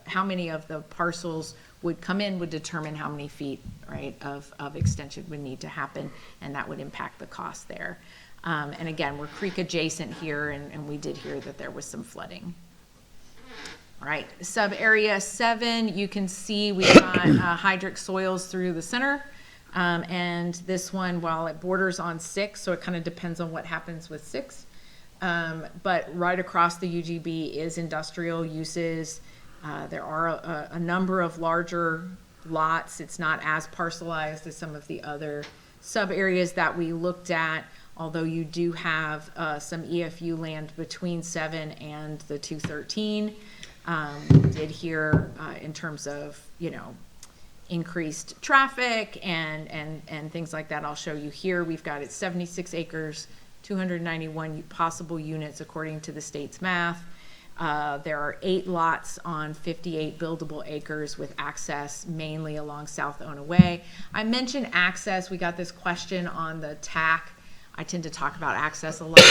how many of the parcels would come in would determine how many feet, right, of extension would need to happen, and that would impact the cost there. And again, we're creek adjacent here, and we did hear that there was some flooding. All right, sub area 7, you can see we've got hydric soils through the center. And this one, while it borders on 6, so it kind of depends on what happens with 6. But right across the UGB is industrial uses. There are a number of larger lots. It's not as parcelized as some of the other sub areas that we looked at, although you do have some EFU land between 7 and the 213. We did hear in terms of, increased traffic and things like that. I'll show you here. We've got it 76 acres, 291 possible units according to the state's math. There are 8 lots on 58 buildable acres with access mainly along South Ona Way. I mentioned access. We got this question on the TAC. I tend to talk about access a lot,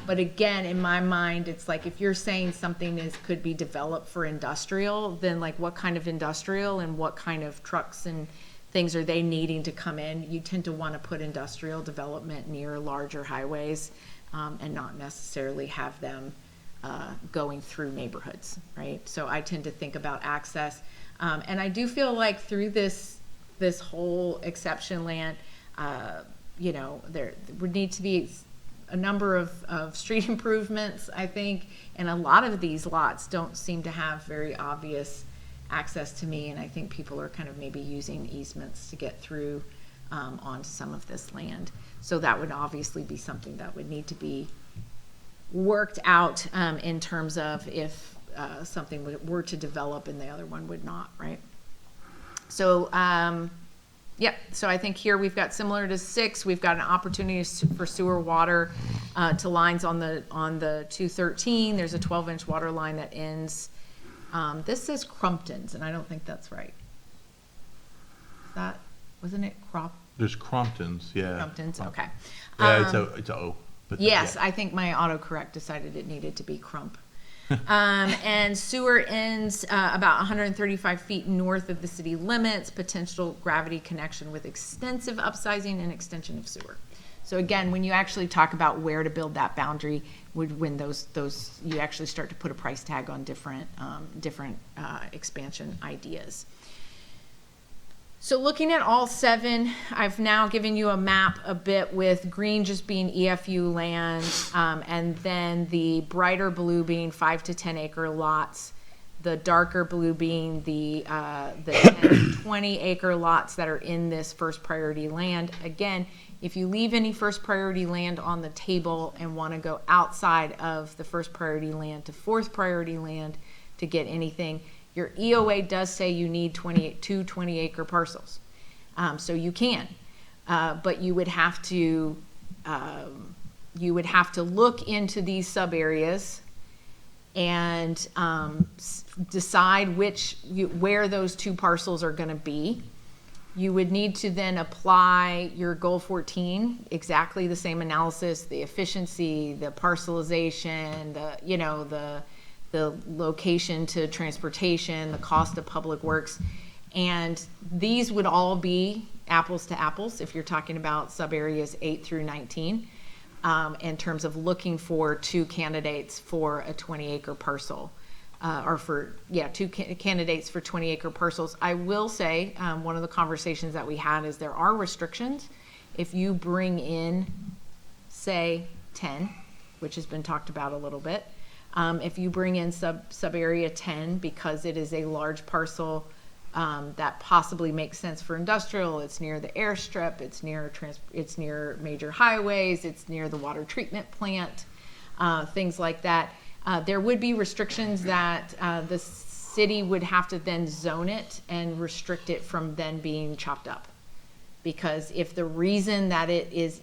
but again, in my mind, it's like if you're saying something could be developed for industrial, then like what kind of industrial and what kind of trucks and things are they needing to come in? You tend to want to put industrial development near larger highways and not necessarily have them going through neighborhoods, right? So I tend to think about access, and I do feel like through this whole exception land. There would need to be a number of street improvements, I think, and a lot of these lots don't seem to have very obvious access to me, and I think people are kind of maybe using easements to get through onto some of this land. So that would obviously be something that would need to be worked out in terms of if something were to develop and the other one would not, right? So, so I think here we've got similar to 6, we've got an opportunity for sewer water to lines on the 213. There's a 12-inch water line that ends, this says Crumpton's, and I don't think that's right. Wasn't it There's Crompton's, yeah. Crumpton's, okay. Yeah, it's a O. But Yes, yeah. I think my autocorrect decided it needed to be Crump. And sewer ends about 135 feet north of the city limits, potential gravity connection with extensive upsizing and extension of sewer. So again, when you actually talk about where to build that boundary, when those you actually start to put a price tag on different expansion ideas. So looking at all 7, I've now given you a map a bit with green just being EFU land, and then the brighter blue being 5 to 10 acre lots, the darker blue being the 10 to 20 acre lots that are in this first priority land. Again, if you leave any first priority land on the table and want to go outside of the first priority land to fourth priority land to get anything, your EOA does say you need 2 20-acre parcels, so you can, but you would have to look into these sub areas and decide where those 2 parcels are going to be. You would need to then apply your goal 14, exactly the same analysis, the efficiency, the parcelization, the location to transportation, the cost of public works, and these would all be apples to apples if you're talking about sub areas 8 through 19 in terms of looking for 2 candidates for a 20-acre parcel, or for 2 candidates for 20-acre parcels. I will say one of the conversations that we had is there are restrictions. If you bring in, say, 10, which has been talked about a little bit, if you bring in sub area 10 because it is a large parcel that possibly makes sense for industrial, it's near the airstrip, it's near major highways, it's near the water treatment plant, things like that. There would be restrictions that the city would have to then zone it and restrict it from then being chopped up. Because if the reason that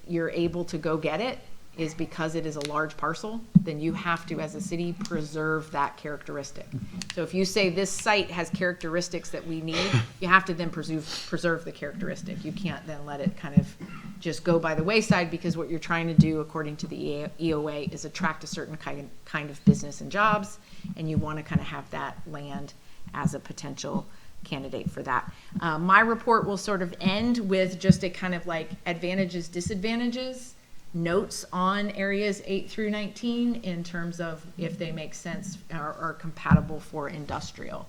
you're able to go get it is because it is a large parcel, then you have to, as a city, preserve that characteristic. So if you say this site has characteristics that we need, you have to then preserve the characteristic. You can't then let it kind of just go by the wayside, because what you're trying to do, according to the EOA, is attract a certain kind of business and jobs, and you want to kind of have that land as a potential candidate for that. My report will sort of end with just a kind of like advantages, disadvantages, notes on areas 8 through 19 in terms of if they make sense or are compatible for industrial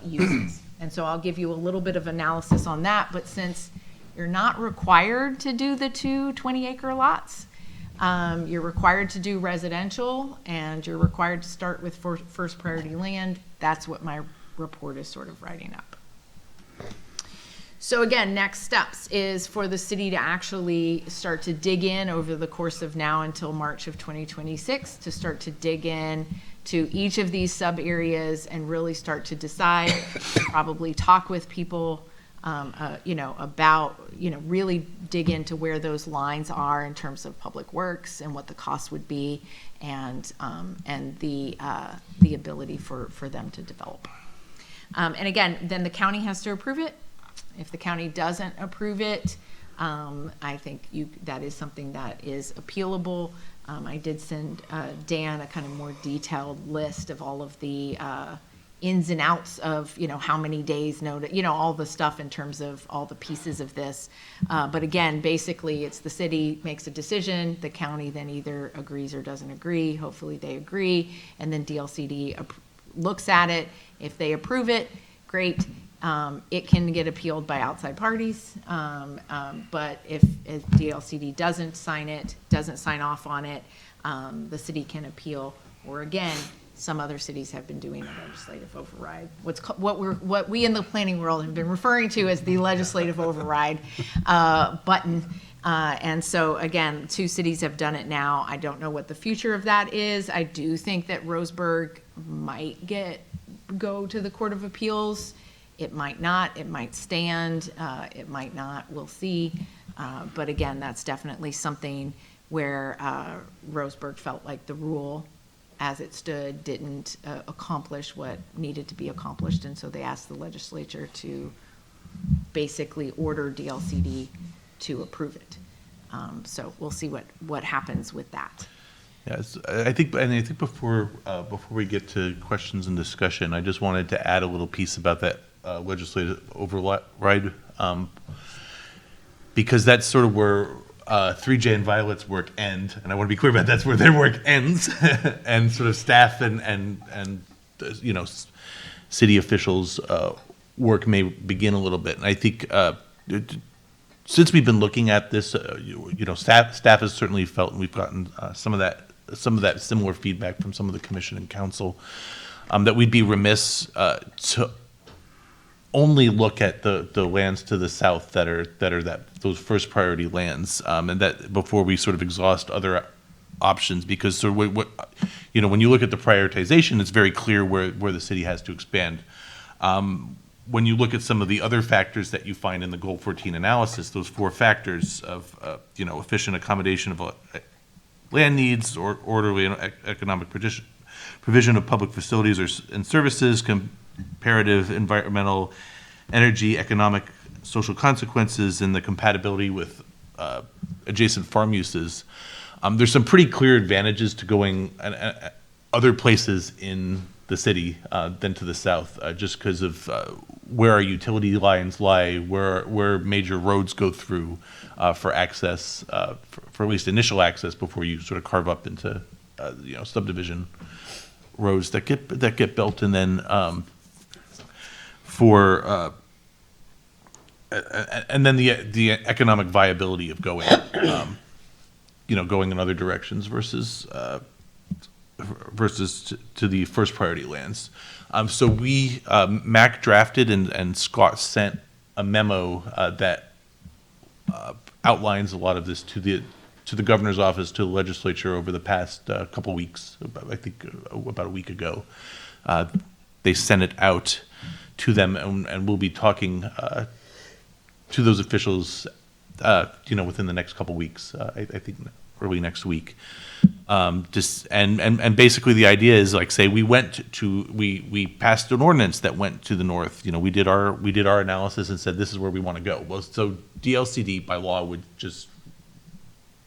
uses. And so I'll give you a little bit of analysis on that, but since you're not required to do the 2 20-acre lots, you're required to do residential, and you're required to start with first priority land. That's what my report is sort of writing up. So again, next steps is for the city to actually start to dig in over the course of now until March of 2026, to start to dig in to each of these sub areas and really start to decide, probably talk with people, about, really dig into where those lines are in terms of public works and what the cost would be, and the ability for them to develop. And again, then the county has to approve it. If the county doesn't approve it, I think that is something that is appealable. I did send Dan a kind of more detailed list of all of the ins and outs of, how many days notice, all the stuff in terms of all the pieces of this. But again, basically, it's the city makes a decision, the county then either agrees or doesn't agree. Hopefully they agree, and then DLCD looks at it. If they approve it, great. It can get appealed by outside parties, but if DLCD doesn't sign off on it, the city can appeal. Or again, some other cities have been doing a legislative override. What we in the planning world have been referring to as the legislative override button. And so again, 2 cities have done it now. I don't know what the future of that is. I do think that Roseburg might go to the Court of Appeals. It might not, it might stand, it might not, we'll see. But again, that's definitely something where Roseburg felt like the rule as it stood didn't accomplish what needed to be accomplished. And so they asked the legislature to basically order DLCD to approve it. So we'll see what happens with that. Yes, I think before we get to questions and discussion, I just wanted to add a little piece about that legislative override, because that's sort of where 3J and Violet's work end, and I want to be clear about that's where their work ends, and sort of staff and city officials' work may begin a little bit. And I think since we've been looking at this, staff has certainly felt, and we've gotten some of that similar feedback from some of the commission and council, that we'd be remiss to only look at the lands to the south that are those first priority lands, and that before we sort of exhaust other options, because when you look at the prioritization, it's very clear where the city has to expand. When you look at some of the other factors that you find in the Goal 14 analysis, those 4 factors of efficient accommodation of land needs, or orderly and economic provision of public facilities and services, comparative environmental, energy, economic, social consequences, and the compatibility with adjacent farm uses. There's some pretty clear advantages to going other places in the city than to the south, just because of where our utility lines lie, where major roads go through for access, for at least initial access before you sort of carve up into subdivision roads that get built, and then and then the economic viability of going going in other directions versus to the first priority lands. So we Mac drafted and Scott sent a memo that outlines a lot of this to the governor's office, to the legislature over the past couple weeks. I think about a week ago, they sent it out to them, and we'll be talking to those officials, within the next couple weeks. I think early next week. Just and basically the idea is like, say we passed an ordinance that went to the north. We did our analysis and said this is where we want to go. Well, so DLCD by law would just,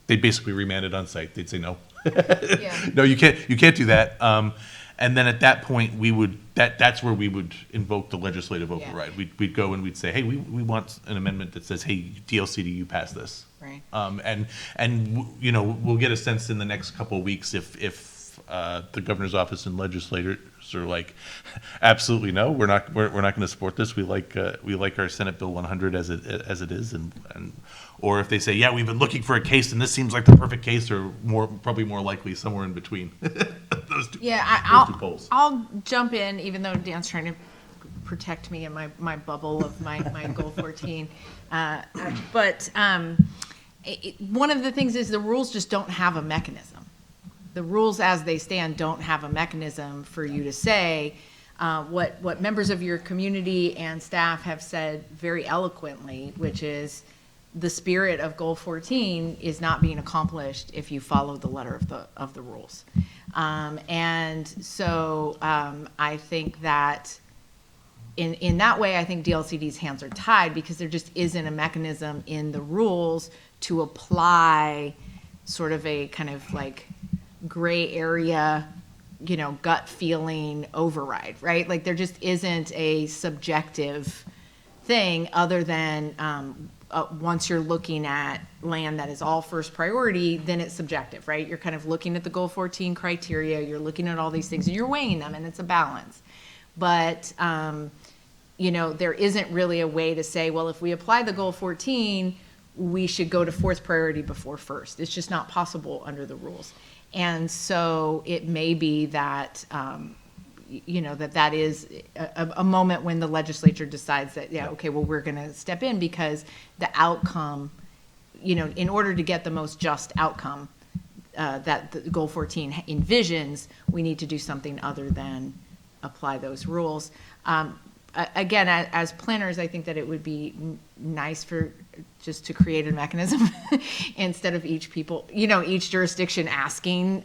they'd basically remand it on site. They'd say no. No, you can't do that. And then at that point, that's where we would invoke the legislative override. We'd go and we'd say, hey, we want an amendment that says, hey, DLCD, you pass this. Right. We'll get a sense in the next couple of weeks if the governor's office and legislators are like, absolutely no, we're not going to support this. We like our Senate Bill 100 as it is, and or if they say, yeah, we've been looking for a case and this seems like the perfect case, or probably more likely somewhere in between. Those two poles. I'll jump in, even though Dan's trying to protect me in my bubble of my goal 14. But one of the things is the rules just don't have a mechanism. The rules as they stand don't have a mechanism for you to say what members of your community and staff have said very eloquently, which is the spirit of Goal 14 is not being accomplished if you follow the letter of the rules. And so I think that in that way, I think DLCD's hands are tied because there just isn't a mechanism in the rules to apply sort of a kind of like gray area, gut feeling override, right? Like there just isn't a subjective thing other than once you're looking at land that is all first priority, then it's subjective, right? You're kind of looking at the Goal 14 criteria, you're looking at all these things and you're weighing them and it's a balance. But, there isn't really a way to say, well, if we apply the Goal 14, we should go to fourth priority before first. It's just not possible under the rules. And so it may be that, that is a moment when the legislature decides that, we're going to step in because the outcome, in order to get the most just outcome that the Goal 14 envisions, we need to do something other than apply those rules. Again, as planners, I think that it would be nice for just to create a mechanism instead of each jurisdiction asking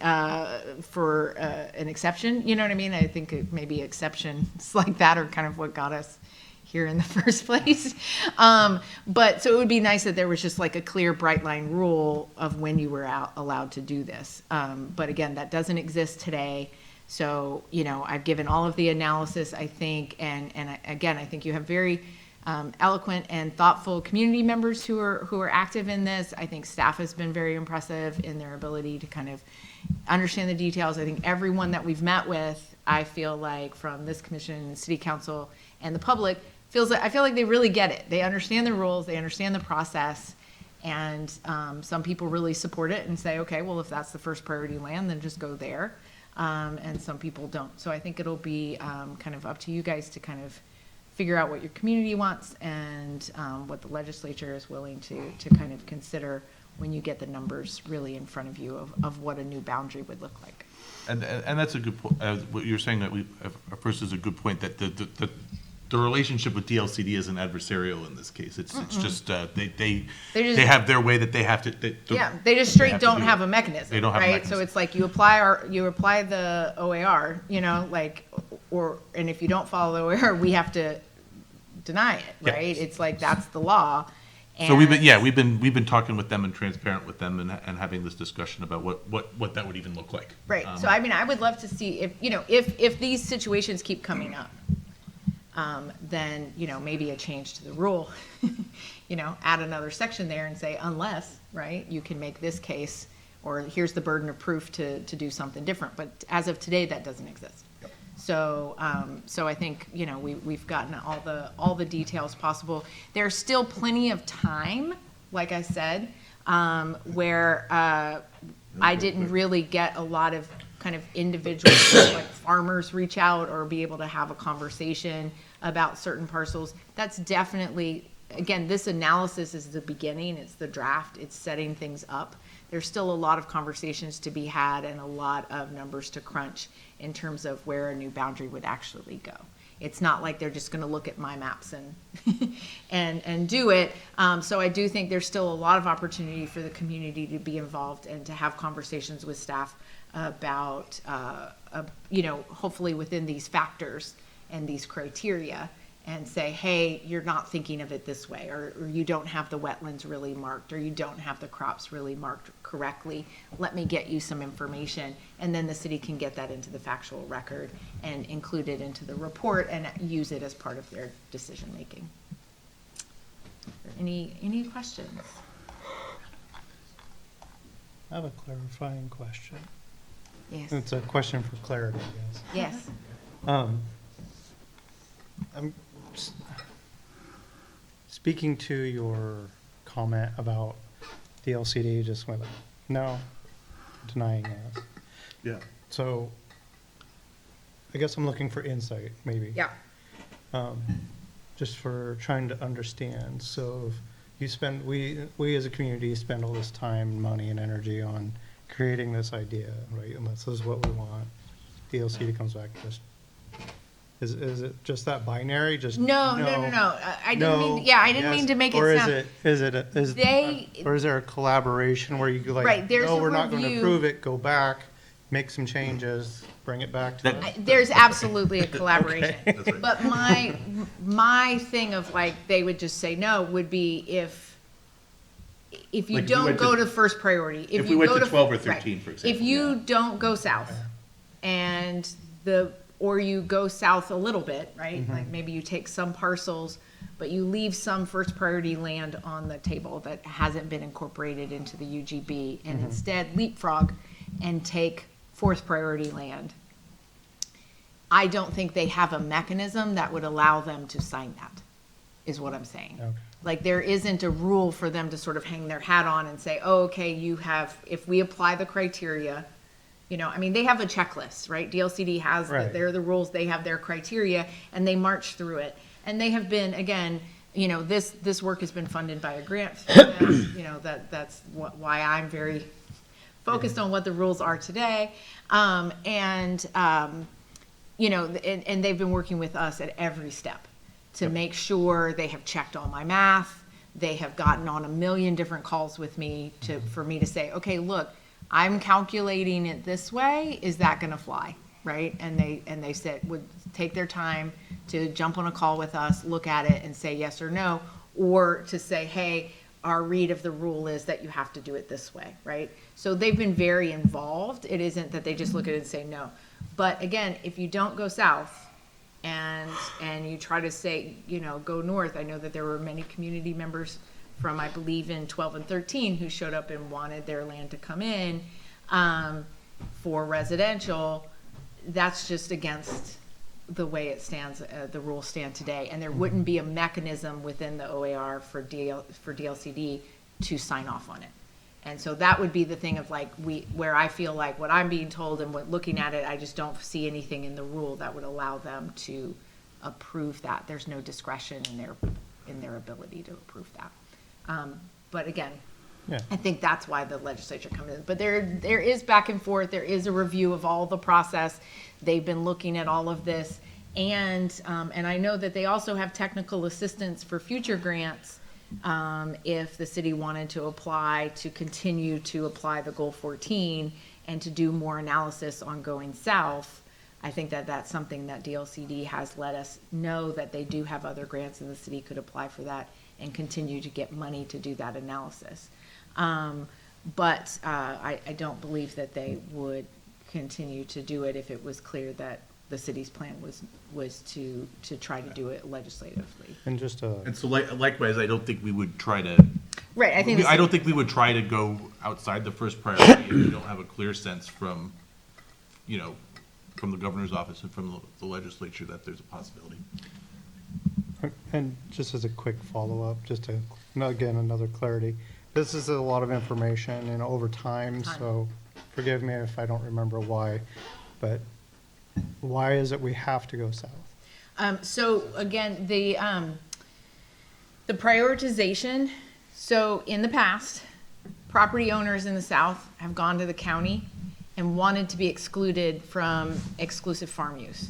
for an exception. You know what I mean? I think maybe exceptions like that are kind of what got us here in the first place. But so it would be nice that there was just like a clear, bright line rule of when you were allowed to do this. But again, that doesn't exist today. So, I've given all of the analysis, I think, and again, I think you have very eloquent and thoughtful community members who are active in this. I think staff has been very impressive in their ability to kind of understand the details. I think everyone that we've met with, I feel like from this commission, city council, and the public, I feel like they really get it. They understand the rules, they understand the process, and some people really support it and say, okay, well, if that's the first priority land, then just go there. And some people don't. So I think it'll be kind of up to you guys to kind of figure out what your community wants and what the legislature is willing to kind of consider when you get the numbers really in front of you of what a new boundary would look like. And that's a good point. What you're saying that first is a good point, that the relationship with DLCD isn't adversarial in this case. It's just they have their way that they have to. They just straight don't have a mechanism. They don't have a right? mechanism. So it's like you apply the OAR, and if you don't follow the OAR, we have to deny it, right? Yes. It's like that's the law. So we've been talking with them and transparent with them and having this discussion about what that would even look like. Right. So I mean, I would love to see if these situations keep coming up. Then, maybe a change to the rule, add another section there and say, unless, right, you can make this case, or here's the burden of proof to do something different. But as of today, that doesn't exist. Yep. So I think, we've gotten all the details possible. There's still plenty of time, like I said, where I didn't really get a lot of kind of individuals like farmers reach out or be able to have a conversation about certain parcels. That's definitely, again, this analysis is the beginning, it's the draft, it's setting things up. There's still a lot of conversations to be had and a lot of numbers to crunch in terms of where a new boundary would actually go. It's not like they're just gonna look at my maps and, and do it. So I do think there's still a lot of opportunity for the community to be involved and to have conversations with staff about, you know, hopefully within these factors and these criteria, and say, hey, you're not thinking of it this way, or you don't have the wetlands really marked, or you don't have the crops really marked correctly. Let me get you some information, and then the city can get that into the factual record and include it into the report and use it as part of their decision-making. Any questions? I have a clarifying question. Yes. It's a question for clarity, I guess. Yes. I'm speaking to your comment about the LCD, just went like, no, denying us. Yeah. So I guess I'm looking for insight, maybe. Yeah. Just for trying to understand. So if you spend, we as a community spend all this time, money, and energy on creating this idea, right? And this is what we want. The LCD comes back, just, is it just that binary? Just No. I didn't mean, yeah, I didn't mean to make it sound. Or is there a collaboration where you go like, Right, there's no, a we're not going to review. approve it, go back, make some changes, bring it back to That- us? There's absolutely a collaboration. That's right. But my thing of like, they would just say no would be if you Like if we don't went go to- to first priority. if we you went go to 12 or right. 13, for If example, you yeah. don't go south and or you go south a little bit, right? Mm-hmm. Like maybe you take some parcels, but you leave some first priority land on the table that hasn't been incorporated into the UGB and Mm-hmm. instead leapfrog and take fourth priority land. I don't think they have a mechanism that would allow them to sign that, is what I'm saying. Okay. Like, there isn't a rule for them to sort of hang their hat on and say, oh, okay, you have, if we apply the criteria, you know, I mean, they have a checklist, right? DLCD has, Right. they're the rules, they have their criteria, and they march through it. And they have been, again, you know, this work has been funded by a grant, you know, that's why I'm very focused on what the rules are today. You know, and they've been working with us at every step to make sure they have checked all my math. They have gotten on 1 million different calls with me for me to say, okay, look, I'm calculating it this way. Is that going to fly? Right? And they said would take their time to jump on a call with us, look at it, and say yes or no, or to say, hey, our read of the rule is that you have to do it this way, right? So they've been very involved. It isn't that they just look at it and say no. But again, if you don't go south and you try to say, you know, go north, I know that there were many community members from, I believe, in 12 and 13 who showed up and wanted their land to come in for residential. That's just against the way it stands, the rules stand today. And there wouldn't be a mechanism within the OAR for DLCD to sign off on it. And so that would be the thing of like, where I feel like what I'm being told and what looking at it, I just don't see anything in the rule that would allow them to approve that. There's no discretion in their ability to approve that. But again, Yeah. I think that's why the legislature comes in. But there is back and forth. There is a review of all the process. They've been looking at all of this. And I know that they also have technical assistance for future grants if the city wanted to apply, to continue to apply the Goal 14 and to do more analysis on going south. I think that that's something that DLCD has let us know that they do have other grants and the city could apply for that and continue to get money to do that analysis. But I don't believe that they would continue to do it if it was clear that the city's plan was to try to do it legislatively. And just And so likewise, I don't think we would try to, Right, I think. I don't think we would try to go outside the first priority if we don't have a clear sense from, you know, from the governor's office and from the legislature that there's a possibility. And just as a quick follow-up, just to, again, another clarity. This is a lot of information and over time, so forgive me if I don't remember why, but why is it we have to go south? So again, the prioritization, so in the past, property owners in the south have gone to the county and wanted to be excluded from exclusive farm use.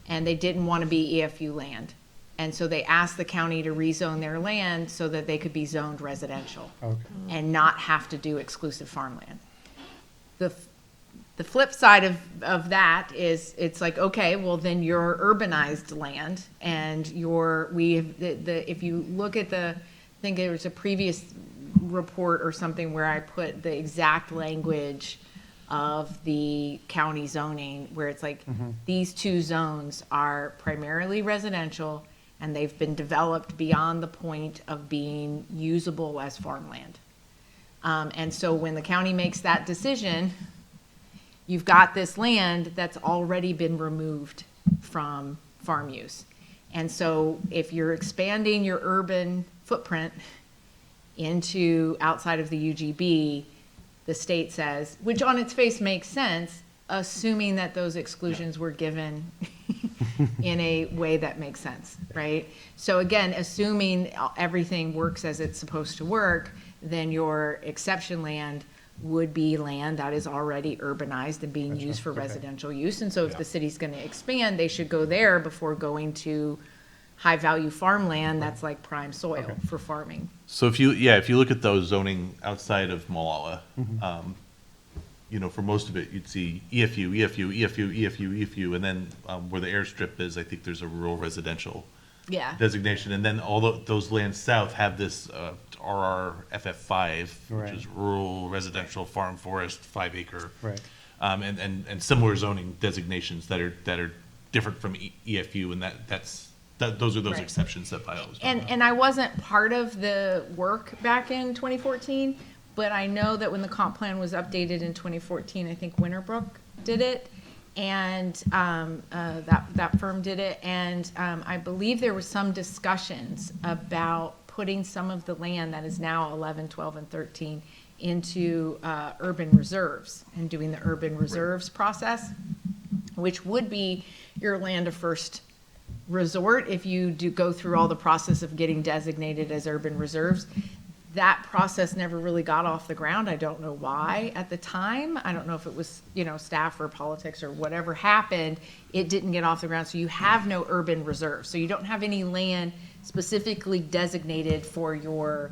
and they didn't want to be EFU land. And so they asked the county to rezone their land so that they could be zoned residential Okay. and not have to do exclusive farmland. The flip side of that is it's like, okay, well then you're urbanized land and if you look at I think there was a previous report or something where I put the exact language of the county zoning where it's like these two zones are primarily residential and they've been developed beyond the point of being usable as farmland. And so when the county makes that decision, you've got this land that's already been removed from farm use. And so if you're expanding your urban footprint into outside of the UGB, the state says, which on its face makes sense, assuming that those exclusions were given in a way that makes sense, right? So again, assuming everything works as it's supposed to work, then your exception land would be land that is already urbanized and being used for residential use. And so if the city's gonna expand, they should go there before going to high-value farmland that's like prime soil for farming. So if you look at those zoning outside of Molalla, for most of it, you'd see EFU, EFU, EFU, EFU, EFU, and then where the airstrip is, I think there's a rural residential Yeah. designation, and then all those lands south have this RRFF5, which Right. is rural residential farm forest 5 acre, Right. and similar zoning designations that are different from EFU, and those are those Right. exceptions that bylaws. And I wasn't part of the work back in 2014, but I know that when the comp plan was updated in 2014, I think Winterbrook did it, and that firm did it, and I believe there were some discussions about putting some of the land that is now 11, 12, and 13 into urban reserves and doing the urban reserves process, which would be your land of first resort if you do go through all the process of getting designated as urban reserves. That process never really got off the ground. I don't know why at the time. I don't know if it was, staff or politics or whatever happened. It didn't get off the ground. So you have no urban reserve. So you don't have any land specifically designated for your,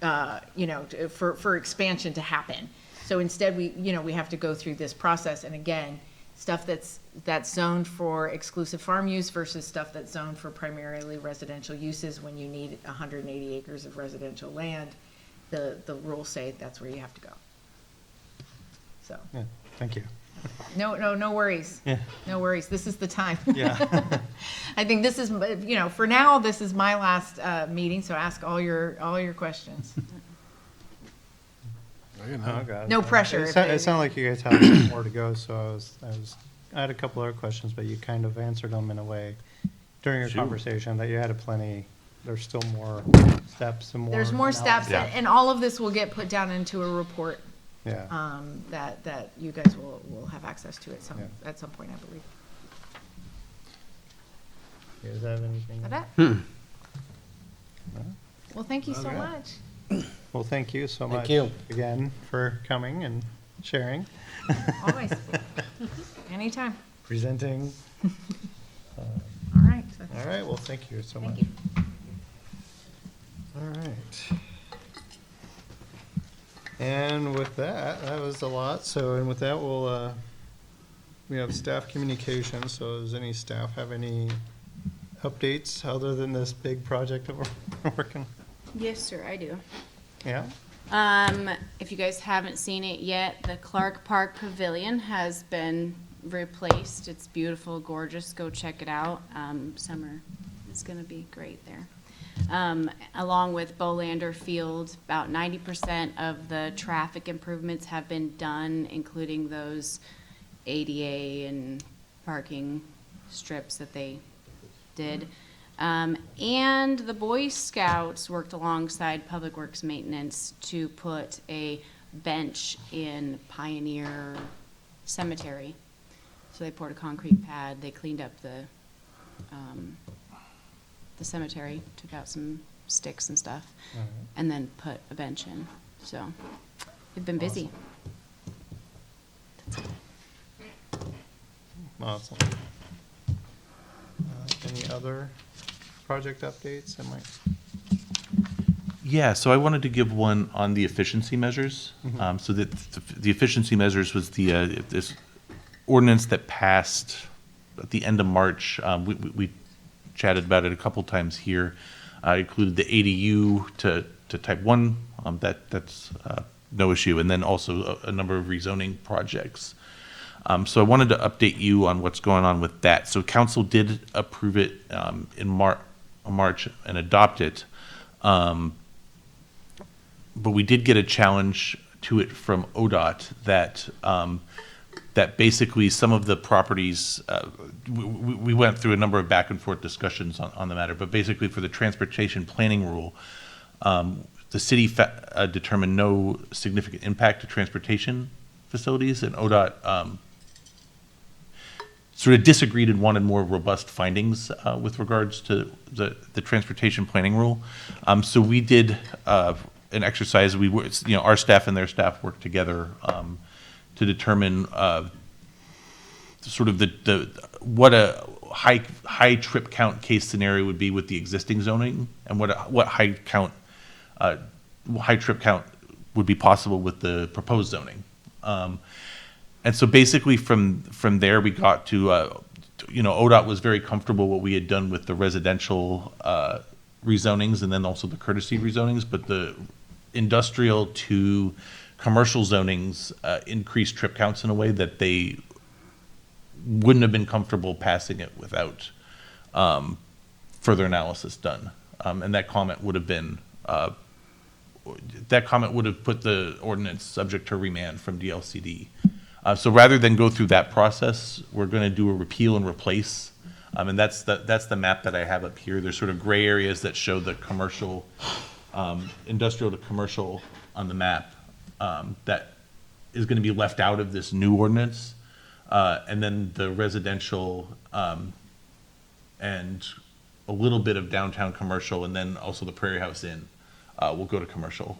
for expansion to happen. So instead we have to go through this process. And again, stuff that's zoned for exclusive farm use versus stuff that's zoned for primarily residential uses. When you need 180 acres of residential land, the rules say that's where you have to go. So, Yeah, thank you. no worries. Yeah. No worries. This is the time. Yeah. I think this is, for now, this is my last meeting, so ask all your questions. No pressure. It sounded like you guys had more to go, so I had a couple other questions, but you kind of answered them in a way during your conversation that you had there's still more steps and more. There's more steps, Yeah. and all of this will get put down into a report Yeah. that you guys will have access to at some point, I believe. You guys have anything? Is that Hmm. Well, thank you so Okay. much. Well, thank you so much. Thank you. Again for coming and sharing, Always. Anytime. presenting. All right. All right, well, thank you so much. Thank you. All right. And with that was a lot. And with that, we have staff communications. So does any staff have any updates other than this big project that we're working? Yes, sir, I do. Yeah? If you guys haven't seen it yet, the Clark Park Pavilion has been replaced. It's beautiful, gorgeous. Go check it out. Summer is gonna be great there. Along with Bolander Field, about 90% of the traffic improvements have been done, including those ADA and parking strips that they did. And the Boy Scouts worked alongside Public Works Maintenance to put a bench in Pioneer Cemetery. So they poured a concrete pad, they cleaned up the cemetery, took out some sticks and stuff, and then put a bench in. So they've been busy. Awesome. other project updates? Yeah, so I wanted to give one on the efficiency measures. So that the efficiency measures was this ordinance that passed at the end of March. We chatted about it a couple times here. Included the ADU to type 1, that's no issue, and then also a number of rezoning projects. So I wanted to update you on what's going on with that. So council did approve it in March and adopt it. But we did get a challenge to it from ODOT that basically some of the properties, we went through a number of back and forth discussions on the matter, but basically for the transportation planning rule, the city determined no significant impact to transportation facilities, and ODOT sort of disagreed and wanted more robust findings with regards to the transportation planning rule. So we did an exercise. Our staff and their staff worked together to determine sort of what a high trip count case scenario would be with the existing zoning, and what high trip count would be possible with the proposed zoning. And so basically from there, we got to, ODOT was very comfortable what we had done with the residential rezonings and then also the courtesy rezonings, but the industrial to commercial zonings increased trip counts in a way that they wouldn't have been comfortable passing it without further analysis done. And that comment would have been, put the ordinance subject to remand from DLCD. So rather than go through that process, we're going to do a repeal and replace. And that's the map that I have up here. There's sort of gray areas that show the commercial, industrial to commercial on the map that is going to be left out of this new ordinance. And then the residential and a little bit of downtown commercial, and then also the Prairie House Inn will go to commercial.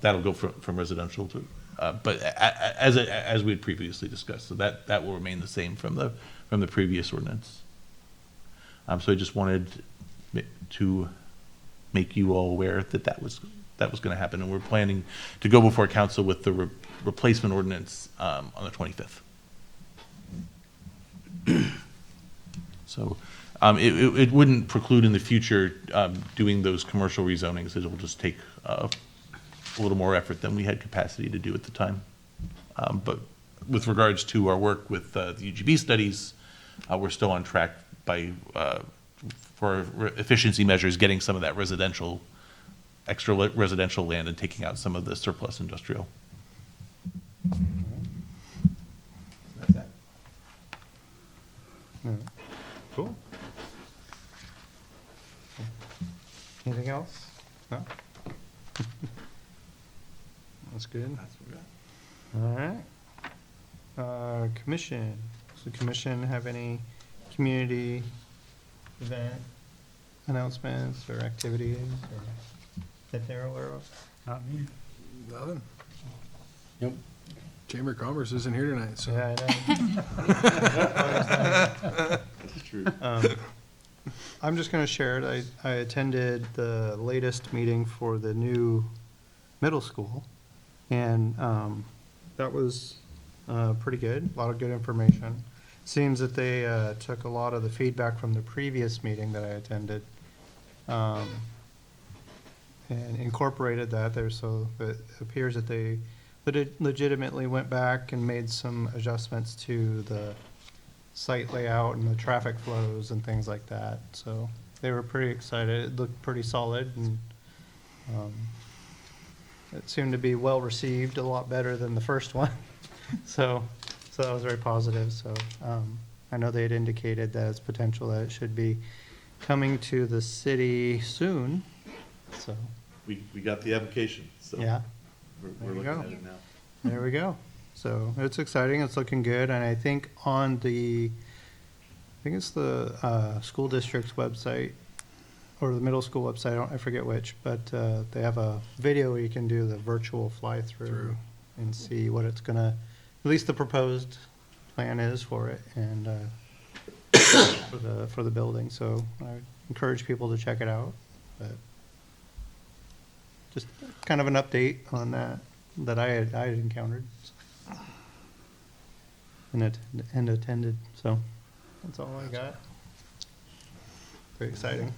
That'll go from residential to, but as we had previously discussed, so that will remain the same from the previous ordinance. So I just wanted to make you all aware that was going to happen, and we're planning to go before council with the replacement ordinance on the 25th. So it wouldn't preclude in the future doing those commercial rezonings. It will just take a little more effort than we had capacity to do at the time. But with regards to our work with the UGB studies, we're still on track for efficiency measures, getting some of that extra residential land and taking out some of the surplus industrial. That's that. Cool. Anything else? No? That's good. All right. Commission. Does the commission have any community event announcements or activities that they're aware of? Not me. Nothing. Yep. Chamber of Commerce isn't here tonight, so. Yeah, That's true. I'm just going to share it. I attended the latest meeting for the new middle school, and that was pretty good. A lot of good information. Seems that they took a lot of the feedback from the previous meeting that I attended and incorporated that there, so it appears that they legitimately went back and made some adjustments to the site layout and the traffic flows and things like that. So they were pretty excited. It looked pretty solid, and it seemed to be well received, a lot better than the first one. So that was very positive. So I know they had indicated that it's potential that it should be coming to the city soon. So We got the application, so yeah, we're There you looking go. at it now. there we go. So it's exciting. It's looking good. And I think on I think it's the school district's website or the middle school website. I forget which, but they have a video where you can do the virtual fly through and see what it's gonna, at least the proposed plan is for it. And for the building, so I encourage people to check it out. But just kind of an update on that I had encountered. And attended, so that's all I got. Very exciting.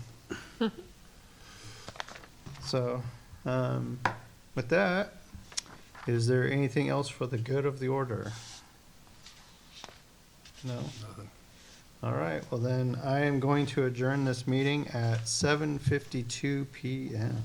So, with that, is there anything else for the good of the order? No? All right, well then, I am going to adjourn this meeting at 7:52 PM.